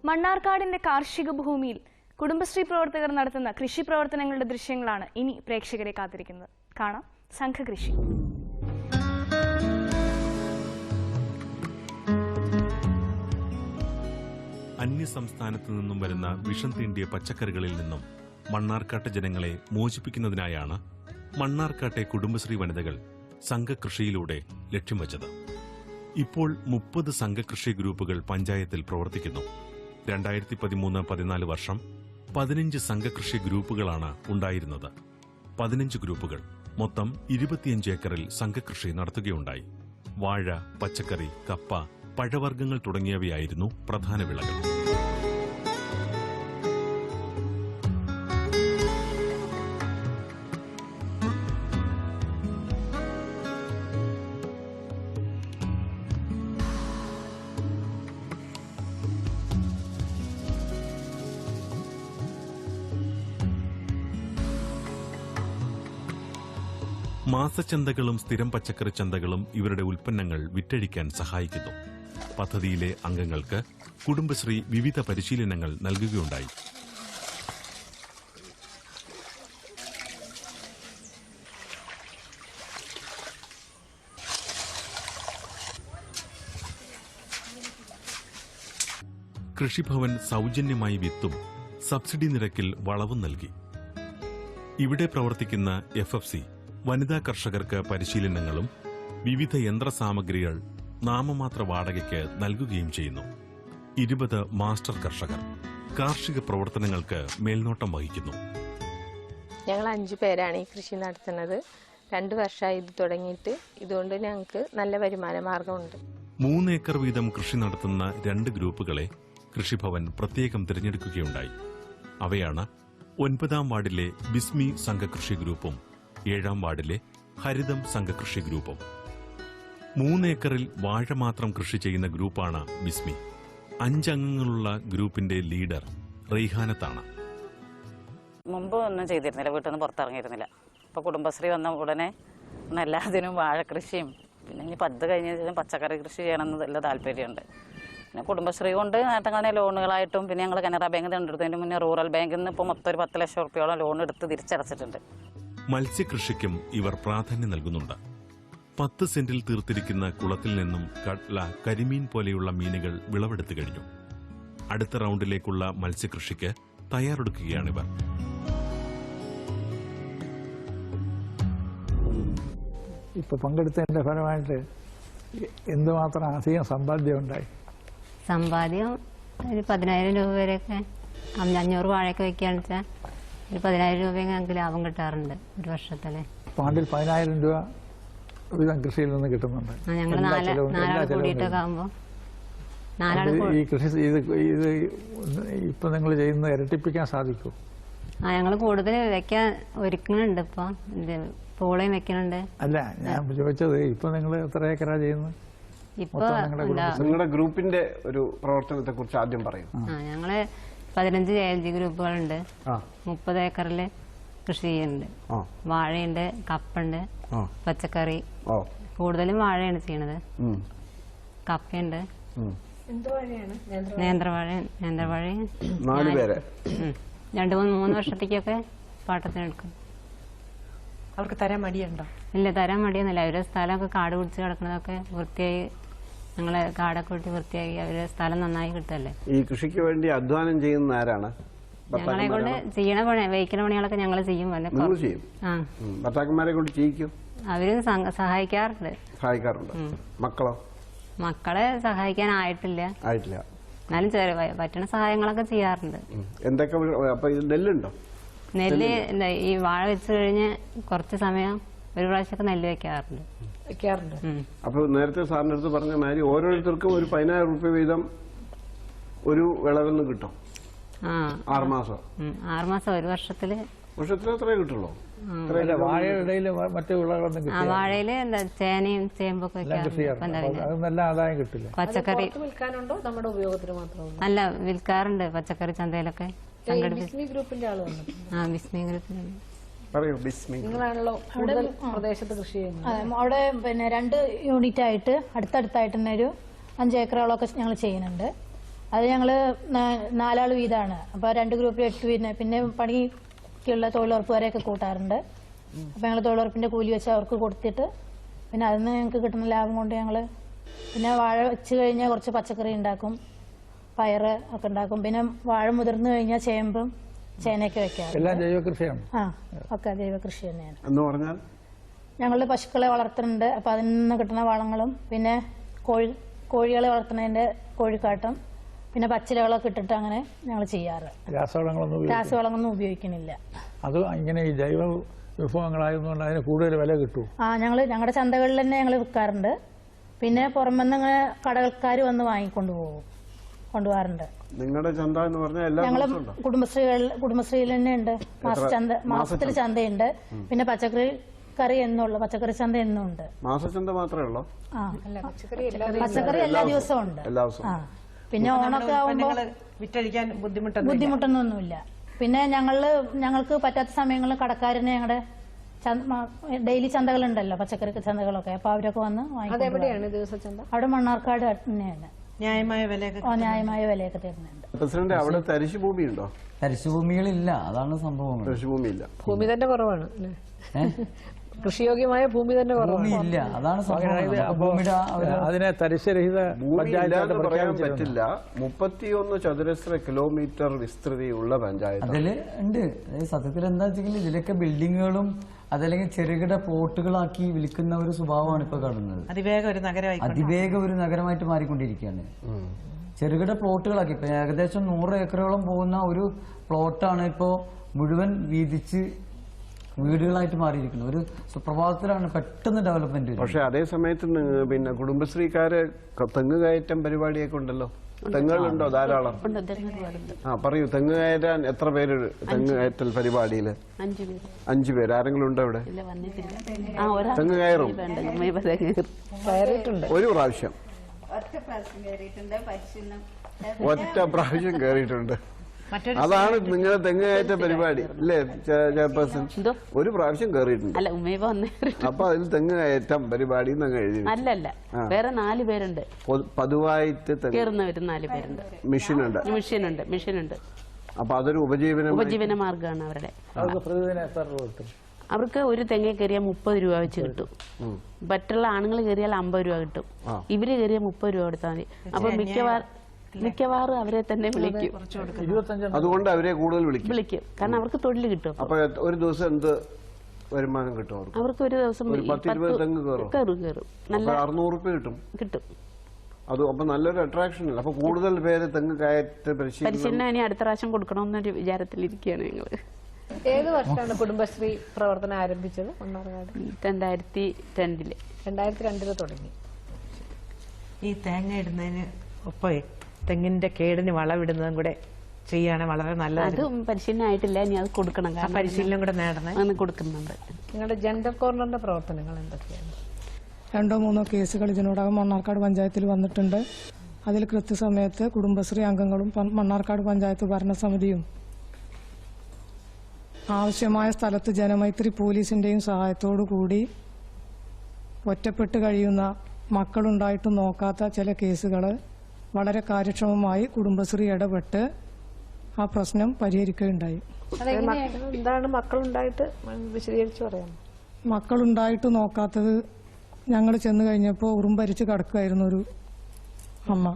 മണ്ണാർക്കാടിന്റെ കാർഷിക ഭൂമിയിൽ കുടുംബശ്രീ പ്രവർത്തകർ നടത്തുന്ന കൃഷി പ്രവർത്തനങ്ങളുടെ ദൃശ്യങ്ങളാണ് ഇനി പ്രേക്ഷകരെ കാത്തിരിക്കുന്നത്. കാണാം സംഘകൃഷി. അന്യസംസ്ഥാനത്തു നിന്നും വരുന്ന വിഷം തീണ്ടിയ പച്ചക്കറികളിൽ നിന്നും മണ്ണാർക്കാട്ടെ ജനങ്ങളെ മോചിപ്പിക്കുന്നതിനായാണ് മണ്ണാർക്കാട്ടെ കുടുംബശ്രീ വനിതകൾ സംഘകൃഷിയിലൂടെ ലക്ഷ്യം വച്ചത്. ഇപ്പോൾ 30 സംഘകൃഷി ഗ്രൂപ്പുകൾ പഞ്ചായത്തിൽ പ്രവർത്തിക്കുന്നു. 2013-14 വർഷം 15 സംഘകൃഷി ഗ്രൂപ്പുകളാണ് ഉണ്ടായിരുന്നത്. 15 ഗ്രൂപ്പുകൾ മൊത്തം 25 ഏക്കറിൽ സംഘകൃഷി നടത്തുകയുണ്ടായി. വാഴ, പച്ചക്കറി, കപ്പ, പഴവർഗ്ഗങ്ങൾ തുടങ്ങിയവയായിരുന്നു പ്രധാന വിളകൾ. മാസച്ചന്തകളും സ്ഥിരം പച്ചക്കറി ചന്തകളും ഇവരുടെ ഉൽപ്പന്നങ്ങൾ വിറ്റഴിക്കാൻ സഹായിക്കുന്നു. പദ്ധതിയിലെ അംഗങ്ങൾക്ക് കുടുംബശ്രീ വിവിധ പരിശീലനങ്ങൾ നൽകുകയുണ്ടായി. കൃഷിഭവൻ സൗജന്യമായി വിത്തും സബ്സിഡി നിരക്കിൽ വളവും നൽകി. ഇവിടെ പ്രവർത്തിക്കുന്ന FFC വനിതാ കർഷകർക്ക് പരിശീലനങ്ങളും വിവിധ യന്ത്രസാമഗ്രികൾ നാമമാത്ര വാടകയ്ക്ക് നൽകുകയും ചെയ്യുന്നു. 20 മാസ്റ്റർ കർഷകർ കാർഷിക പ്രവർത്തനങ്ങൾക്ക് മേൽനോട്ടം വഹിക്കുന്നു. ഞങ്ങൾ 5 പേരാണ് ഈ കൃഷി നടത്തുന്നത്. 2 വർഷമായി ഇത് തുടങ്ങിയിട്ട്. ഇതുകൊണ്ട് ഞങ്ങൾക്ക് നല്ല വരുമാന മാർഗമുണ്ട്. 3 ഏക്കർ വീതം കൃഷി നടത്തുന്ന 2 ഗ്രൂപ്പുകളെ കൃഷിഭവൻ പ്രത്യേകം തിരഞ്ഞെടുക്കുകയുണ്ടായി. അവയാണ് 9ാം വാർഡിലെ ബിസ്മി സംഘകൃഷി ഗ്രൂപ്പും 7ാം വാർഡിലെ ഹരിതം സംഘകൃഷി ഗ്രൂപ്പും. 3 ഏക്കറിൽ വാഴ മാത്രം കൃഷി ചെയ്യുന്ന ഗ്രൂപ്പാണ് ബിസ്മി. 5 അംഗങ്ങളുള്ള ഗ്രൂപ്പിന്റെ ലീഡർ റെയ്ഹാനത്താണ്. മുമ്പ് ഒന്നും ചെയ്തിരുന്നില്ല, വീട്ടിൽ നിന്ന് പുറത്തിറങ്ങിയിരുന്നില്ല. ഇപ്പോൾ കുടുംബശ്രീ വന്ന ഉടനെ എല്ലാത്തിനും വാഴക്കൃഷിയും പിന്നെ ഇനി പത്ത് കഴിഞ്ഞ പച്ചക്കറി കൃഷി ചെയ്യണമെന്ന് നല്ല താല്പര്യമുണ്ട്. പിന്നെ കുടുംബശ്രീ കൊണ്ട് നേട്ടങ്ങളെ ലോണുകളായിട്ടും പിന്നെ ഞങ്ങൾ കനറ ബാങ്കിൽ നിന്ന് എടുത്തതിന് മുന്നേ റൂറൽ ബാങ്കിൽ നിന്ന് ഇപ്പോൾ മൊത്തം ഒരു 10 ലക്ഷം രൂപയോളം ലോൺ എടുത്ത് തിരിച്ചടച്ചിട്ടുണ്ട്. മത്സ്യകൃഷിക്കും ഇവർ പ്രാധാന്യം നൽകുന്നുണ്ട്. 10 സെന്റിൽ തീർത്തിരിക്കുന്ന കുളത്തിൽ നിന്നും കട്ല, കരിമീൻ പോലെയുള്ള മീനുകൾ വിളവെടുത്തു കഴിഞ്ഞു. അടുത്ത റൗണ്ടിലേക്കുള്ള മത്സ്യകൃഷിക്ക് തയ്യാറെടുക്കുകയാണിവർ. ഇപ്പൊ പങ്കെടുത്തതിന്റെ ഫലമായിട്ട് എന്തുമാത്രം അധികം സമ്പാദ്യം ഉണ്ടായി? സമ്പാദ്യം ഒരു 10,000 രൂപ വരെയൊക്കെ. 500 വാഴയൊക്കെ വെക്കുകയാണെന്ന് വെച്ചാൽ ഒരു 10,000 രൂപയൊക്കെ ഞങ്ങൾക്ക് ലാഭം കിട്ടാറുണ്ട് ഒരു വർഷത്തില്. ആണ്ടിൽ 10,000 രൂപ വീതം കൃഷിയിൽ നിന്ന് കിട്ടുന്നുണ്ട്. ഞങ്ങൾ നാലാൾ കൂടിയിട്ടൊക്കെ ആകുമ്പോൾ ഈ കൃഷി ഇത് ഇപ്പൊ നിങ്ങൾ ചെയ്യുന്നത് ഇരട്ടിപ്പിക്കാൻ സാധിക്കൂ? ഞങ്ങൾ കൂടുതൽ വെക്കാൻ ഒരുക്കുന്നുണ്ട്. ഇപ്പൊ പോളയും വെക്കുന്നുണ്ട്. അല്ല, ഞാൻ ചോദിച്ചത് ഇപ്പൊ നിങ്ങൾ എത്ര ഏക്കറാ ചെയ്യുന്നത്? ഇപ്പൊ നിങ്ങളുടെ ഗ്രൂപ്പിന്റെ ഒരു പ്രവർത്തനത്തെ കുറിച്ച് ആദ്യം പറയും. ഞങ്ങള് 15 JLG ഗ്രൂപ്പുകളുണ്ട്. 30 ഏക്കറില് കൃഷി ചെയ്യുന്നുണ്ട്. വാഴയുണ്ട്, കപ്പുണ്ട്, പച്ചക്കറി. കൂടുതലും വാഴയാണ് ചെയ്യണത്. കപ്പയുണ്ട്, നേന്ത്രവാഴയും 2-3 വർഷത്തേക്കൊക്കെ പാട്ടത്തിനെടുക്കും. അവർക്ക് തരാൻ മടിയുണ്ടോ? ഇല്ല, തരാൻ മടിയൊന്നുമില്ല. അവരുടെ സ്ഥലമൊക്കെ കാട് പിടിച്ച് കിടക്കുന്നതൊക്കെ വൃത്തിയായി, ഞങ്ങള് കാടൊക്കെ വെട്ടി വൃത്തിയായി അവരുടെ സ്ഥലം നന്നായി കിട്ടല്ലേ. ഈ കൃഷിക്ക് വേണ്ടി അധ്വാനം ചെയ്യുന്ന ആരാണ്? ഞങ്ങളെ കൊണ്ട് ചെയ്യണ പണി, വയ്ക്കുന്ന പണികളൊക്കെ ഞങ്ങൾ ചെയ്യും. ഭർത്താക്കന്മാരെ കൊണ്ട് ചെയ്യിക്കും? അവര് സഹായിക്കാറുണ്ട്. മക്കളോ? മക്കളെ സഹായിക്കാനായിട്ടില്ല. എന്നാലും പറ്റണ സഹായങ്ങളൊക്കെ ചെയ്യാറുണ്ട്. എന്തൊക്കെ? നെല്ലുണ്ടോ? നെല്ല് ഈ വാഴ വെച്ച് കഴിഞ്ഞ് കുറച്ച് സമയം ഒരു പ്രാവശ്യമൊക്കെ നെല്ല് വെക്കാറുണ്ട്. അപ്പൊ നേരത്തെ സാറിന്റെ അടുത്ത് പറഞ്ഞ മാതിരി ഓരോരുത്തർക്കും ഒരു 10,000 രൂപ വീതം ഒരു വിളവെന്ന് കിട്ടും. 6 മാസം. 6 മാസം ഒരു വർഷത്തില് അത്രേ കിട്ടുള്ളൂ. വാഴയില് എന്താ ചേനയും ചേമ്പൊക്കെ നല്ല ആദായം കിട്ടില്ല. പച്ചക്കറി വിൽക്കാനുണ്ടോ നമ്മുടെ ഉപയോഗത്തിന് മാത്രമേ? അല്ല, വിൽക്കാറുണ്ട് പച്ചക്കറി ചന്തയിലൊക്കെ. ബിസ്മി ഗ്രൂപ്പിന്റെ ആള് വന്നിട്ടുണ്ട്. ബിസ്മി ഗ്രൂപ്പിന്റെ നിങ്ങളാണല്ലോ പ്രദേശത്ത് കൃഷി ചെയ്യുന്നത്. അവിടെ പിന്നെ 2 യൂണിറ്റ് ആയിട്ട് അടുത്തടുത്തായിട്ട് തന്നെ ഒരു 5 ഏക്കറോളൊക്കെ ഞങ്ങൾ ചെയ്യുന്നുണ്ട്. അത് ഞങ്ങൾ 4 ആൾ വീതമാണ്. അപ്പോൾ 2 ഗ്രൂപ്പിൽ 8 പിന്നെ പണിക്കുള്ള തൊഴിലുറപ്പുകാരെയൊക്കെ കൂട്ടാറുണ്ട്. അപ്പോൾ ഞങ്ങൾ തൊഴിലുറപ്പിന്റെ കൂലി വെച്ച് അവർക്ക് കൊടുത്തിട്ട് പിന്നെ അതിൽ നിന്ന് ഞങ്ങൾക്ക് കിട്ടുന്ന ലാഭം കൊണ്ട് ഞങ്ങൾ പിന്നെ വാഴ വെച്ച് കഴിഞ്ഞാൽ കുറച്ച് പച്ചക്കറി ഉണ്ടാക്കും, പയറ് ഒക്കെ ഉണ്ടാക്കും. പിന്നെ വാഴ മുതിർന്നു കഴിഞ്ഞാൽ ചേമ്പും ചേനയൊക്കെ വെക്കാം. ഒക്കെ ജൈവകൃഷി തന്നെയാണ്. ഞങ്ങൾ പശുക്കളെ വളർത്തുന്നുണ്ട്. അപ്പൊ അതിൽ നിന്ന് കിട്ടുന്ന വളങ്ങളും പിന്നെ കോഴികളെ വളർത്തുന്നതിന്റെ കോഴിക്കാട്ടും പിന്നെ പച്ചിലകളൊക്കെ ഇട്ടിട്ട് അങ്ങനെ ഞങ്ങൾ ചെയ്യാറ്. രാസവളങ്ങളൊന്നും ഉപയോഗിക്കുന്നില്ല. അത് ഇങ്ങനെ ഈ ജൈവ വിഭവങ്ങളായതുകൊണ്ട് അതിന് കൂടുതൽ വില കിട്ടും. ഞങ്ങളുടെ ചന്തകളിൽ തന്നെ ഞങ്ങൾ വിൽക്കാറുണ്ട്. പിന്നെ പുറമെന്ന് ഇങ്ങനെ കടകൾക്കാർ വന്ന് കൊണ്ടുപോകാറുണ്ട്. നിങ്ങളുടെ ചന്ത എന്ന് പറഞ്ഞാൽ ഞങ്ങള് കുടുംബശ്രീയിൽ തന്നെ ഉണ്ട്. മാസത്തിൽ ചന്തയുണ്ട്. പിന്നെ പച്ചക്കറി ചന്ത എന്നും ഉണ്ട്. മാസച്ചന്ത മാത്രമേ ഉള്ളൂ? പച്ചക്കറി എല്ലാ ദിവസവും ഉണ്ട്. പിന്നെ ഓണൊക്കെ ആവുമ്പോ വിറ്റഴിക്കാൻ ബുദ്ധിമുട്ടൊന്നുമില്ല. പിന്നെ ഞങ്ങൾക്ക് പറ്റാത്ത സമയങ്ങളിൽ കടക്കാരനെ ഞങ്ങളുടെ ഡെയിലി ചന്തകളുണ്ടല്ലോ, പച്ചക്കറി ചന്തകളൊക്കെ. അപ്പൊ അവരൊക്കെ വന്ന് വാങ്ങിക്കും. അവിടെ മണ്ണാർക്കാട് തന്നെയാണ്. ന്യായമായ വിലയൊക്കെ തരുന്നുണ്ട്. പ്രസിഡന്റ്, അവിടെ തരിശുഭൂമിയുണ്ടോ? തരിശുഭൂമികളില്ല, അതാണ് സംഭവം. തരിശുഭൂമിയില്ല. ഭൂമി തന്നെ കുറവാണ്. കൃഷിയോഗ്യമായ ഭൂമി തന്നെ കുറവില്ല, അതാണ് സംഭവം. അതിനെ തരിശുരഹിത പറയാൻ പറ്റില്ല. 31 ചതുരശ്ര കിലോമീറ്റർ വിസ്തൃതിയുള്ള പഞ്ചായത്ത് അതില് ഉണ്ട്. സത്യത്തിൽ എന്താ വെച്ചെങ്കിൽ ഇതിലൊക്കെ ബിൽഡിങ്ങുകളും അതല്ലെങ്കിൽ ചെറുകിട പ്ലോട്ടുകളാക്കി വിൽക്കുന്ന ഒരു സ്വഭാവമാണ് ഇപ്പൊ കാണുന്നത്. അതിവേഗം ഒരു നഗരമായിട്ട് മാറിക്കൊണ്ടിരിക്കുകയാണ്. ചെറുകിട പ്ലോട്ടുകളാക്കി ഇപ്പൊ ഏകദേശം 100 ഏക്കറോളം പോകുന്ന ഒരു പ്ലോട്ടാണ് ഇപ്പോ മുഴുവൻ വീതിച്ച് വീടുകളായിട്ട് മാറിയിരിക്കുന്നത്. ഒരു സുപ്രഭാതത്തിലാണ് പെട്ടെന്ന് ഡെവലപ്മെന്റ്. പക്ഷെ അതേ സമയത്ത് പിന്നെ കുടുംബശ്രീക്കാര് തെങ്ങ് കയറ്റം പരിപാടിയൊക്കെ ഉണ്ടല്ലോ. തെങ്ങുകളുണ്ടോ? ധാരാളം. പറയൂ, തെങ്ങ് കയറ്റാൻ എത്ര പേര് തെങ്ങ് കയറ്റൽ പരിപാടിയില്? 5 പേര്. ആരെങ്കിലും ഉണ്ടോ ഇവിടെ? തെങ്ങ് കയറും ഒരു പ്രാവശ്യം? ഒറ്റ പ്രാവശ്യം കയറിയിട്ടുണ്ട്. അതാണ് നിങ്ങളുടെ തെങ്ങ് കയറ്റ പരിപാടി അല്ലേ ചെയർപേഴ്സൺ? ഒരു പ്രാവശ്യം കയറിയിട്ടുണ്ട്. അല്ല ഉമ്മേവ വന്നേ. അപ്പൊ അതിൽ തെങ്ങ് കയറ്റം പരിപാടി എഴുതി. അല്ലല്ല, വേറെ 4 പേരുണ്ട് പതിവായിട്ട് കയറുന്നവര് 4 പേരുണ്ട്. മെഷീനുണ്ട്. അപ്പൊ അതൊരു ഉപജീവന മാർഗമാണ് അവരുടെ. അവർക്ക് ഒരു തെങ്ങ കയറിയാൽ 30 രൂപ വെച്ച് കിട്ടും. മറ്റുള്ള ആണുങ്ങൾ കയറിയാൽ 50 രൂപ കിട്ടും. ഇവര് കയറിയാൽ 30 രൂപ കൊടുത്താൽ മതി. അപ്പൊ മിക്കവാറും അവരെ തന്നെ വിളിക്കും. അതുകൊണ്ട് അവരെ കൂടുതൽ വിളിക്കും. കാരണം അവർക്ക് തൊഴിൽ കിട്ടും. അപ്പൊ ഒരു ദിവസം എന്ത് വരുമാനം കിട്ടും അവർക്ക്? ഒരു ദിവസം 10-20 തെങ്ങ് കയറും. നല്ല 600 രൂപ കിട്ടും. അത് അപ്പൊ നല്ലൊരു അട്രാക്ഷൻ അല്ല? അപ്പൊ കൂടുതൽ പേര് തെങ്ങ് കയറ്റ പരിശീലനം ഇനി അടുത്ത പ്രാവശ്യം കൊടുക്കണമെന്നൊരു വിചാരത്തിലിരിക്കുകയാണ് ഞങ്ങള്. ഏത് വർഷമാണ് കുടുംബശ്രീ പ്രവർത്തനം ആരംഭിച്ചത്? 2002 തുടങ്ങി. ഈ തേങ്ങ ഇടുന്നതിന് ഒപ്പം തെങ്ങിന്റെ കേടിന് വളവിടുന്നതും കൂടെ ചെയ്യുകയാണെങ്കിൽ വളരെ നല്ലത്. അതും പരിശീലനം ആയിട്ടില്ല, ഇനി അത് കൊടുക്കണം. പരിശീലനം കൂടെ നേടണം. കൊടുക്കുന്നുണ്ട്. നിങ്ങളുടെ ജെൻഡർ കോർണറിന്റെ പ്രവർത്തനങ്ങൾ എന്തൊക്കെയാണ്? 2-3 കേസുകൾ ഇതിനോടകം മണ്ണാർക്കാട് പഞ്ചായത്തിൽ വന്നിട്ടുണ്ട്. അതിൽ കൃത്യസമയത്ത് കുടുംബശ്രീ അംഗങ്ങളും മണ്ണാർക്കാട് പഞ്ചായത്ത് ഭരണസമിതിയും ആവശ്യമായ സ്ഥലത്ത് ജനമൈത്രി പോലീസിന്റെയും സഹായത്തോടു കൂടി ഒറ്റപ്പെട്ട് കഴിയുന്ന മക്കളുണ്ടായിട്ടും നോക്കാത്ത ചില കേസുകൾ വളരെ കാര്യക്ഷമമായി കുടുംബശ്രീ ഇടപെട്ട് ആ പ്രശ്നം പരിഹരിക്കുകയുണ്ടായി. എന്താണ് മക്കളുണ്ടായിട്ട് വിശദീകരിച്ച് പറയാം? മക്കളുണ്ടായിട്ട് നോക്കാത്തത്, ഞങ്ങൾ ചെന്ന് കഴിഞ്ഞപ്പോൾ ഉറുമ്പരിച്ച് കിടക്കുമായിരുന്നു ഒരു അമ്മ.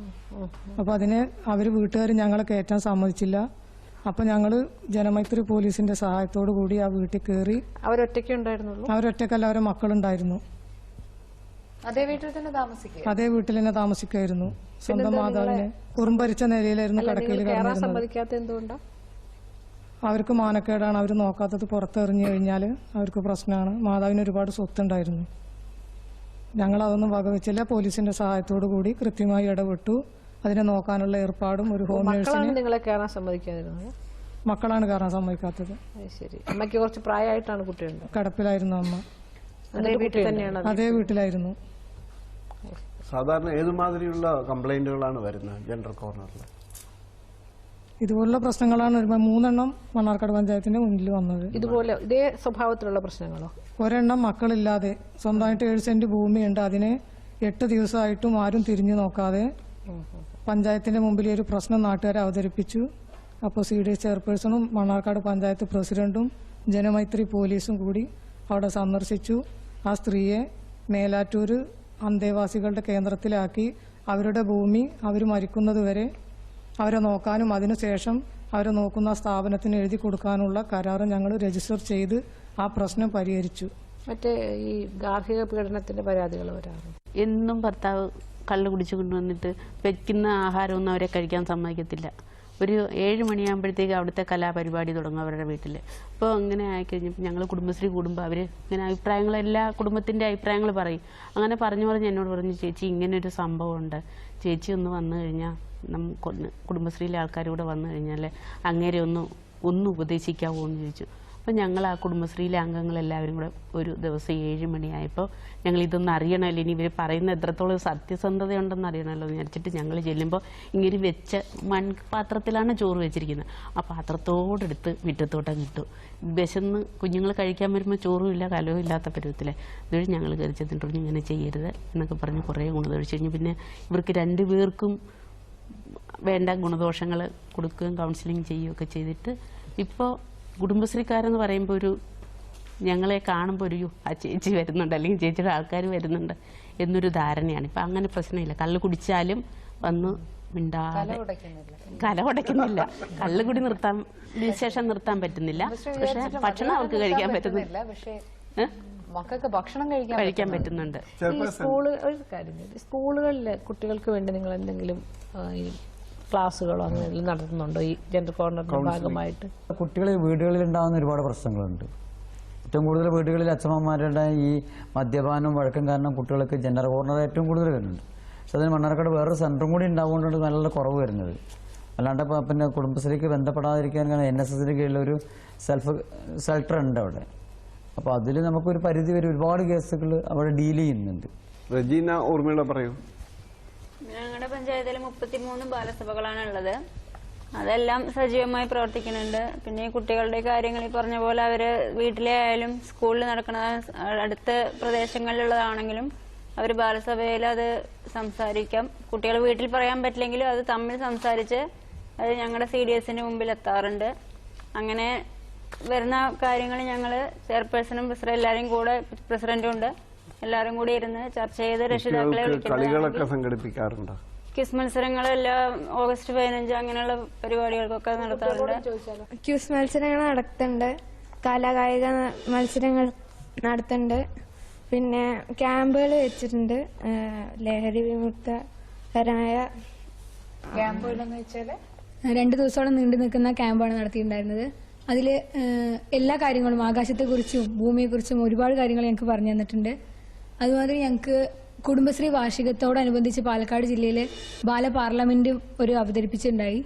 അപ്പോൾ അതിനെ അവർ വീട്ടുകാർ ഞങ്ങളെ കയറ്റാൻ സമ്മതിച്ചില്ല. അപ്പം ഞങ്ങൾ ജനമൈത്രി പോലീസിന്റെ സഹായത്തോടു കൂടി ആ വീട്ടിൽ കയറി. അവരൊറ്റക്കല്ല, അവരെ മക്കളുണ്ടായിരുന്നു. അതേ വീട്ടിൽ തന്നെ താമസിക്കായിരുന്നു. സ്വന്തം മാതാവിനെ ഉറുമ്പരിച്ച നിലയിലായിരുന്നു കിടക്കയിൽ കിടന്നിരുന്നത്. അവർക്ക് മാനക്കേടാണ്. അവർ നോക്കാത്തത് പുറത്തെറിഞ്ഞു കഴിഞ്ഞാൽ അവർക്ക് പ്രശ്നമാണ്. മാതാവിന് ഒരുപാട് സ്വത്തുണ്ടായിരുന്നു. ഞങ്ങൾ അതൊന്നും വകവെച്ചില്ല. പോലീസിന്റെ സഹായത്തോടു കൂടി കൃത്യമായി ഇടപെട്ടു. അതിനെ നോക്കാനുള്ള ഏർപ്പാടും ഒരു ഹോം നേഴ്സിനെ. നിങ്ങളെ കയറാൻ സമ്മതിക്കാതിരുന്നത്? മക്കളാണ് കയറാൻ സമ്മതിക്കാത്തത്. അമ്മയ്ക്ക് കുറച്ച് പ്രായമായിട്ടാണ് കുട്ടിയുണ്ട്. കിടപ്പിലായിരുന്നു അമ്മ. അതേ വീട്ടിലായിരുന്നു. സാധാരണ ഏതുമാതിരിയുള്ള കംപ്ലൈന്റുകളാണ് വരുന്നത് ജെൻഡർ കോർണറിൽ? ഇതുപോലുള്ള പ്രശ്നങ്ങളാണ് 3 മണ്ണാർക്കാട് പഞ്ചായത്തിന്റെ മുന്നിൽ വന്നത്. ഇതുപോലെ ഇതേ സ്വഭാവത്തിലുള്ള പ്രശ്നങ്ങളോ? ഒരെണ്ണം മക്കളില്ലാതെ സ്വന്തമായിട്ട് 7 സെന്റ് ഭൂമിയുണ്ട്. അതിനെ 8 ദിവസമായിട്ടും ആരും തിരിഞ്ഞു നോക്കാതെ പഞ്ചായത്തിന്റെ മുമ്പിൽ ഒരു പ്രശ്നം നാട്ടുകാരെ അവതരിപ്പിച്ചു. അപ്പോൾ CDS ചെയർപേഴ്സണും മണ്ണാർക്കാട് പഞ്ചായത്ത് പ്രസിഡന്റും ജനമൈത്രി പോലീസും കൂടി അവിടെ സന്ദർശിച്ചു. ആ സ്ത്രീയെ മേലാറ്റൂർ അന്തേവാസികളുടെ കേന്ദ്രത്തിലാക്കി അവരുടെ ഭൂമി അവർ മരിക്കുന്നതുവരെ അവരെ നോക്കാനും അതിനുശേഷം അവരെ നോക്കുന്ന സ്ഥാപനത്തിന് എഴുതി കൊടുക്കാനുള്ള കരാറ് ഞങ്ങൾ രജിസ്റ്റർ ചെയ്ത് ആ പ്രശ്നം പരിഹരിച്ചു. മറ്റേ ഈ ഗാർഹിക പീഡനത്തിന്റെ പരാതികൾ വരാറുണ്ട്. എന്നും ഭർത്താവ് കള്ള് കുടിച്ചു കൊണ്ടുവന്നിട്ട് വെക്കുന്ന ആഹാരമൊന്നും അവരെ കഴിക്കാൻ സമ്മതിക്കത്തില്ല. ഒരു 7 മണിയാകുമ്പോഴത്തേക്ക് അവിടുത്തെ കലാപരിപാടി തുടങ്ങും അവരുടെ വീട്ടിൽ. അപ്പോൾ അങ്ങനെ ആയിക്കഴിഞ്ഞപ്പോൾ ഞങ്ങൾ കുടുംബശ്രീ കൂടുമ്പോൾ അവർ ഇങ്ങനെ അഭിപ്രായങ്ങൾ, എല്ലാ കുടുംബത്തിൻ്റെ അഭിപ്രായങ്ങൾ പറയും. അങ്ങനെ പറഞ്ഞു എന്നോട് പറഞ്ഞു, ചേച്ചി ഇങ്ങനൊരു സംഭവമുണ്ട്, ചേച്ചി ഒന്ന് വന്നു കഴിഞ്ഞാൽ കുടുംബശ്രീയിലെ ആൾക്കാർ കൂടെ വന്നു കഴിഞ്ഞാൽ അങ്ങേരെ ഒന്ന് ഉപദേശിക്കാവോ എന്ന് ചോദിച്ചു. അപ്പോൾ ഞങ്ങൾ ആ കുടുംബശ്രീയിലെ അംഗങ്ങളെല്ലാവരും കൂടെ ഒരു ദിവസം 7 മണിയായപ്പോൾ ഞങ്ങൾ ഇതൊന്നും അറിയണമല്ലോ, ഇനി ഇവർ പറയുന്ന എത്രത്തോളം സത്യസന്ധതയുണ്ടെന്ന് അറിയണമല്ലോ എന്ന് വിചാരിച്ചിട്ട് ഞങ്ങൾ ചെല്ലുമ്പോൾ ഇങ്ങനെ വെച്ച മൺപാത്രത്തിലാണ് ചോറ് വെച്ചിരിക്കുന്നത്. ആ പാത്രത്തോടെടുത്ത് മുറ്റത്തോട്ടം ഇട്ടു. വിശന്ന് കുഞ്ഞുങ്ങൾ കഴിക്കാൻ വരുമ്പോൾ ചോറും ഇല്ല കലവും ഇല്ലാത്ത പരുവത്തിലെ ഇതുവഴി ഞങ്ങൾ കയറി ചെന്നിട്ടുണ്ട്, ഇങ്ങനെ ചെയ്യരുത് എന്നൊക്കെ പറഞ്ഞ് കുറേ ഗുണദോഷിച്ചു കഴിഞ്ഞു. പിന്നെ ഇവർക്ക് 2 പേർക്കും വേണ്ട ഗുണദോഷങ്ങൾ കൊടുക്കുകയും കൗൺസിലിംഗ് ചെയ്യുകയൊക്കെ ചെയ്തിട്ട് ഇപ്പോൾ കുടുംബശ്രീക്കാരെന്ന് പറയുമ്പോൾ ഞങ്ങളെ കാണുമ്പോൾ ആ ചേച്ചി വരുന്നുണ്ട് അല്ലെങ്കിൽ ചേച്ചിയുടെ ആൾക്കാർ വരുന്നുണ്ട് എന്നൊരു ധാരണയാണ്. ഇപ്പം അങ്ങനെ പ്രശ്നമില്ല. കള്ള് കുടിച്ചാലും വന്ന് മിണ്ടാതെ കല ഉടയ്ക്കുന്നില്ല. കള്ളുകുടി വിശേഷം നിർത്താൻ പറ്റുന്നില്ല, പക്ഷെ ഭക്ഷണം അവർക്ക് കഴിക്കാൻ പറ്റുന്നില്ല. മക്കൾക്ക് ഭക്ഷണം കഴിക്കാൻ പറ്റുന്നുണ്ട്. സ്കൂളുകളിൽ കുട്ടികൾക്ക് വേണ്ടി നിങ്ങൾ എന്തെങ്കിലും ക്ലാസ്സുകളോ അങ്ങനെ നടത്തുന്നുണ്ടോ ഈ ജെൻഡർ കോർണറിന്റെ ഭാഗമായിട്ട്? കുട്ടികൾ വീടുകളിൽ ഉണ്ടാകുന്ന ഒരുപാട് പ്രശ്നങ്ങളുണ്ട്. ഏറ്റവും കൂടുതൽ വീടുകളിൽ അച്ഛനമ്മമാരുടെ ഈ മദ്യപാനം വഴക്കം കാരണം കുട്ടികൾക്ക് ജെൻഡർ കോർണർ ഏറ്റവും കൂടുതൽ വരുന്നുണ്ട്. പക്ഷെ അതിന് മണ്ണാർക്കാട് വേറൊരു സെൻറ്ററും കൂടി ഉണ്ടാവുകൊണ്ടാണ് നല്ല കുറവ് വരുന്നത്. അല്ലാണ്ട് പിന്നെ കുടുംബശ്രീക്ക് ബന്ധപ്പെടാതിരിക്കാൻ NSSന്റെ കീഴിലൊരു ഷെൽട്ടർ ഉണ്ട് അവിടെ. അപ്പോൾ അതിൽ നമുക്കൊരു പരിധി വരെ ഒരുപാട് കേസുകൾ അവിടെ ഡീൽ ചെയ്യുന്നുണ്ട്. റജീന ഊർമിള പറയൂ. ഞങ്ങളുടെ പഞ്ചായത്തിൽ 33 ബാലസഭകളാണ് ഉള്ളത്. അതെല്ലാം സജീവമായി പ്രവർത്തിക്കുന്നുണ്ട്. പിന്നെ ഈ കുട്ടികളുടെ കാര്യങ്ങൾ ഈ പറഞ്ഞ പോലെ അവര് വീട്ടിലെ ആയാലും സ്കൂളിൽ നടക്കുന്ന അടുത്ത പ്രദേശങ്ങളിലുള്ളതാണെങ്കിലും അവർ ബാലസഭയിൽ അത് സംസാരിക്കാം. കുട്ടികൾ വീട്ടിൽ പറയാൻ പറ്റില്ലെങ്കിലും അത് തമ്മിൽ സംസാരിച്ച് അത് ഞങ്ങളുടെ CDSന്റെ മുമ്പിൽ എത്താറുണ്ട്. അങ്ങനെ വരുന്ന കാര്യങ്ങൾ ഞങ്ങൾ ചെയർപേഴ്സണും പ്രസിഡന്റും ഉണ്ട്, എല്ലാവരും കൂടി ഇരുന്ന് ചർച്ച ചെയ്ത് രക്ഷിതാക്കളെ കളികളൊക്കെ സംഘടിപ്പിക്കാറുണ്ട്. ക്യൂസ് മത്സരങ്ങളെല്ലാം ഓഗസ്റ്റ് 15 അങ്ങനെയുള്ള പരിപാടികൾക്കൊക്കെ നടത്താറുണ്ട്. ക്യൂസ് മത്സരങ്ങൾ നടത്തുന്നുണ്ട്, കലാകായിക മത്സരങ്ങൾ നടത്തുന്നുണ്ട്, പിന്നെ ക്യാമ്പുകൾ വെച്ചിട്ടുണ്ട്. ലഹരി വിമുക്തരായ ക്യാമ്പുകളെന്ന് വെച്ചാല് 2 ദിവസത്തോളം നീണ്ടു നിൽക്കുന്ന ക്യാമ്പാണ് നടത്തിയിട്ടുണ്ടായിരുന്നത്. അതിൽ എല്ലാ കാര്യങ്ങളും ആകാശത്തെക്കുറിച്ചും ഭൂമിയെക്കുറിച്ചും ഒരുപാട് കാര്യങ്ങൾ ഞങ്ങൾക്ക് പറഞ്ഞു തന്നിട്ടുണ്ട്. അതുമാതിരി ഞങ്ങൾക്ക് കുടുംബശ്രീ വാർഷികത്തോടനുബന്ധിച്ച് പാലക്കാട് ജില്ലയിലെ ബാലപാർലമെന്റ് ഒരു അവതരിപ്പിച്ചിട്ടുണ്ടായി.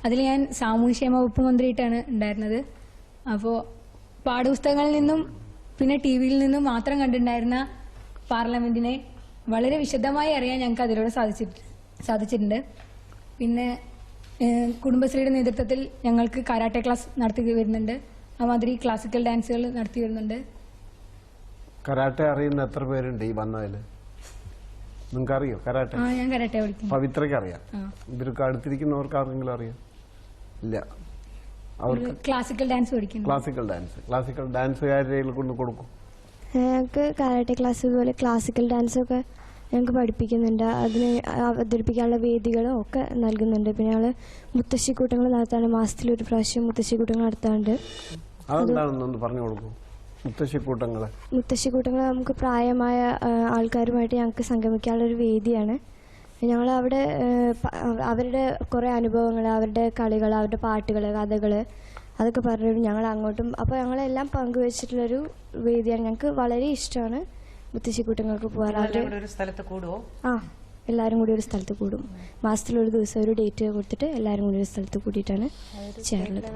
അതിൽ ഞാൻ സാമൂഹ്യക്ഷേമ വകുപ്പ് മന്ത്രിയായിട്ടാണ് ഉണ്ടായിരുന്നത്. അപ്പോൾ പാഠപുസ്തകങ്ങളിൽ നിന്നും പിന്നെ TV-യിൽ നിന്നും മാത്രം കണ്ടിട്ടുണ്ടായിരുന്ന പാർലമെന്റിനെ വളരെ വിശദമായി അറിയാൻ ഞങ്ങൾക്ക് അതിലൂടെ സാധിച്ചിട്ടുണ്ട്. പിന്നെ കുടുംബശ്രീയുടെ നേതൃത്വത്തിൽ ഞങ്ങൾക്ക് കരാട്ടെ ക്ലാസ് നടത്തി വരുന്നുണ്ട്. അതുമാതിരി ക്ലാസിക്കൽ ഡാൻസുകൾ നടത്തി വരുന്നുണ്ട്. കരാട്ടെ അറിയുന്ന എത്ര പേരുണ്ട് ഈ വന്നതിൽ? നിങ്ങൾക്ക് അറിയോ കരാട്ടെ? ഞാൻ കരാട്ടെ പഠിക്കും. പവിത്രയ്ക്ക് അറിയാം. ഇവർക്ക് അടുത്തിരിക്കുന്നവർക്ക് ആർക്കെങ്കിലും അറിയാം? ഇല്ല. അവർക്ക് ക്ലാസിക്കൽ ഡാൻസ് പഠിക്കുന്നു. ക്ലാസിക്കൽ ഡാൻസുകാരെ കൊണ്ട് കൊടുക്കും. ഞങ്ങൾക്ക് കരാട്ടെ ക്ലാസ് പോലെ ക്ലാസിക്കൽ ഡാൻസൊക്കെ ഞങ്ങൾക്ക് പഠിപ്പിക്കുന്നുണ്ട്. അതിന് അവതരിപ്പിക്കാനുള്ള വേദികളും ഒക്കെ നൽകുന്നുണ്ട്. പിന്നെ ഞങ്ങൾ മുത്തശ്ശിക്കൂട്ടങ്ങൾ നടത്താറുണ്ട്. മാസത്തിലൊരു പ്രാവശ്യം മുത്തശ്ശിക്കൂട്ടങ്ങൾ നടത്താറുണ്ട്. അതെന്താണെന്നൊന്ന് പറഞ്ഞു കൊടുക്കും. മുത്തശ്ശിക്കൂട്ടങ്ങൾ നമുക്ക് പ്രായമായ ആൾക്കാരുമായിട്ട് ഞങ്ങൾക്ക് സംഗമിക്കാനുള്ള ഒരു വേദിയാണ്. ഞങ്ങൾ അവിടെ അവരുടെ കുറേ അനുഭവങ്ങൾ, അവരുടെ കളികൾ, അവരുടെ പാട്ടുകൾ, കഥകൾ അതൊക്കെ പറഞ്ഞു ഞങ്ങൾ അങ്ങോട്ടും. അപ്പോൾ ഞങ്ങളെല്ലാം പങ്കുവച്ചിട്ടുള്ളൊരു വേദിയാണ്. ഞങ്ങൾക്ക് വളരെ ഇഷ്ടമാണ് മുത്തശ്ശിക്കൂട്ടങ്ങൾക്ക് പോകാറ്. എല്ലാവരും കൂടി ഒരു സ്ഥലത്ത് കൂടും. മാസത്തിലൊരു ദിവസം ഒരു ഡേറ്റ് കൊടുത്തിട്ട് എല്ലാവരും കൂടി ഒരു സ്ഥലത്ത് കൂടിയിട്ടാണ് ചെയ്യാറുള്ളത്.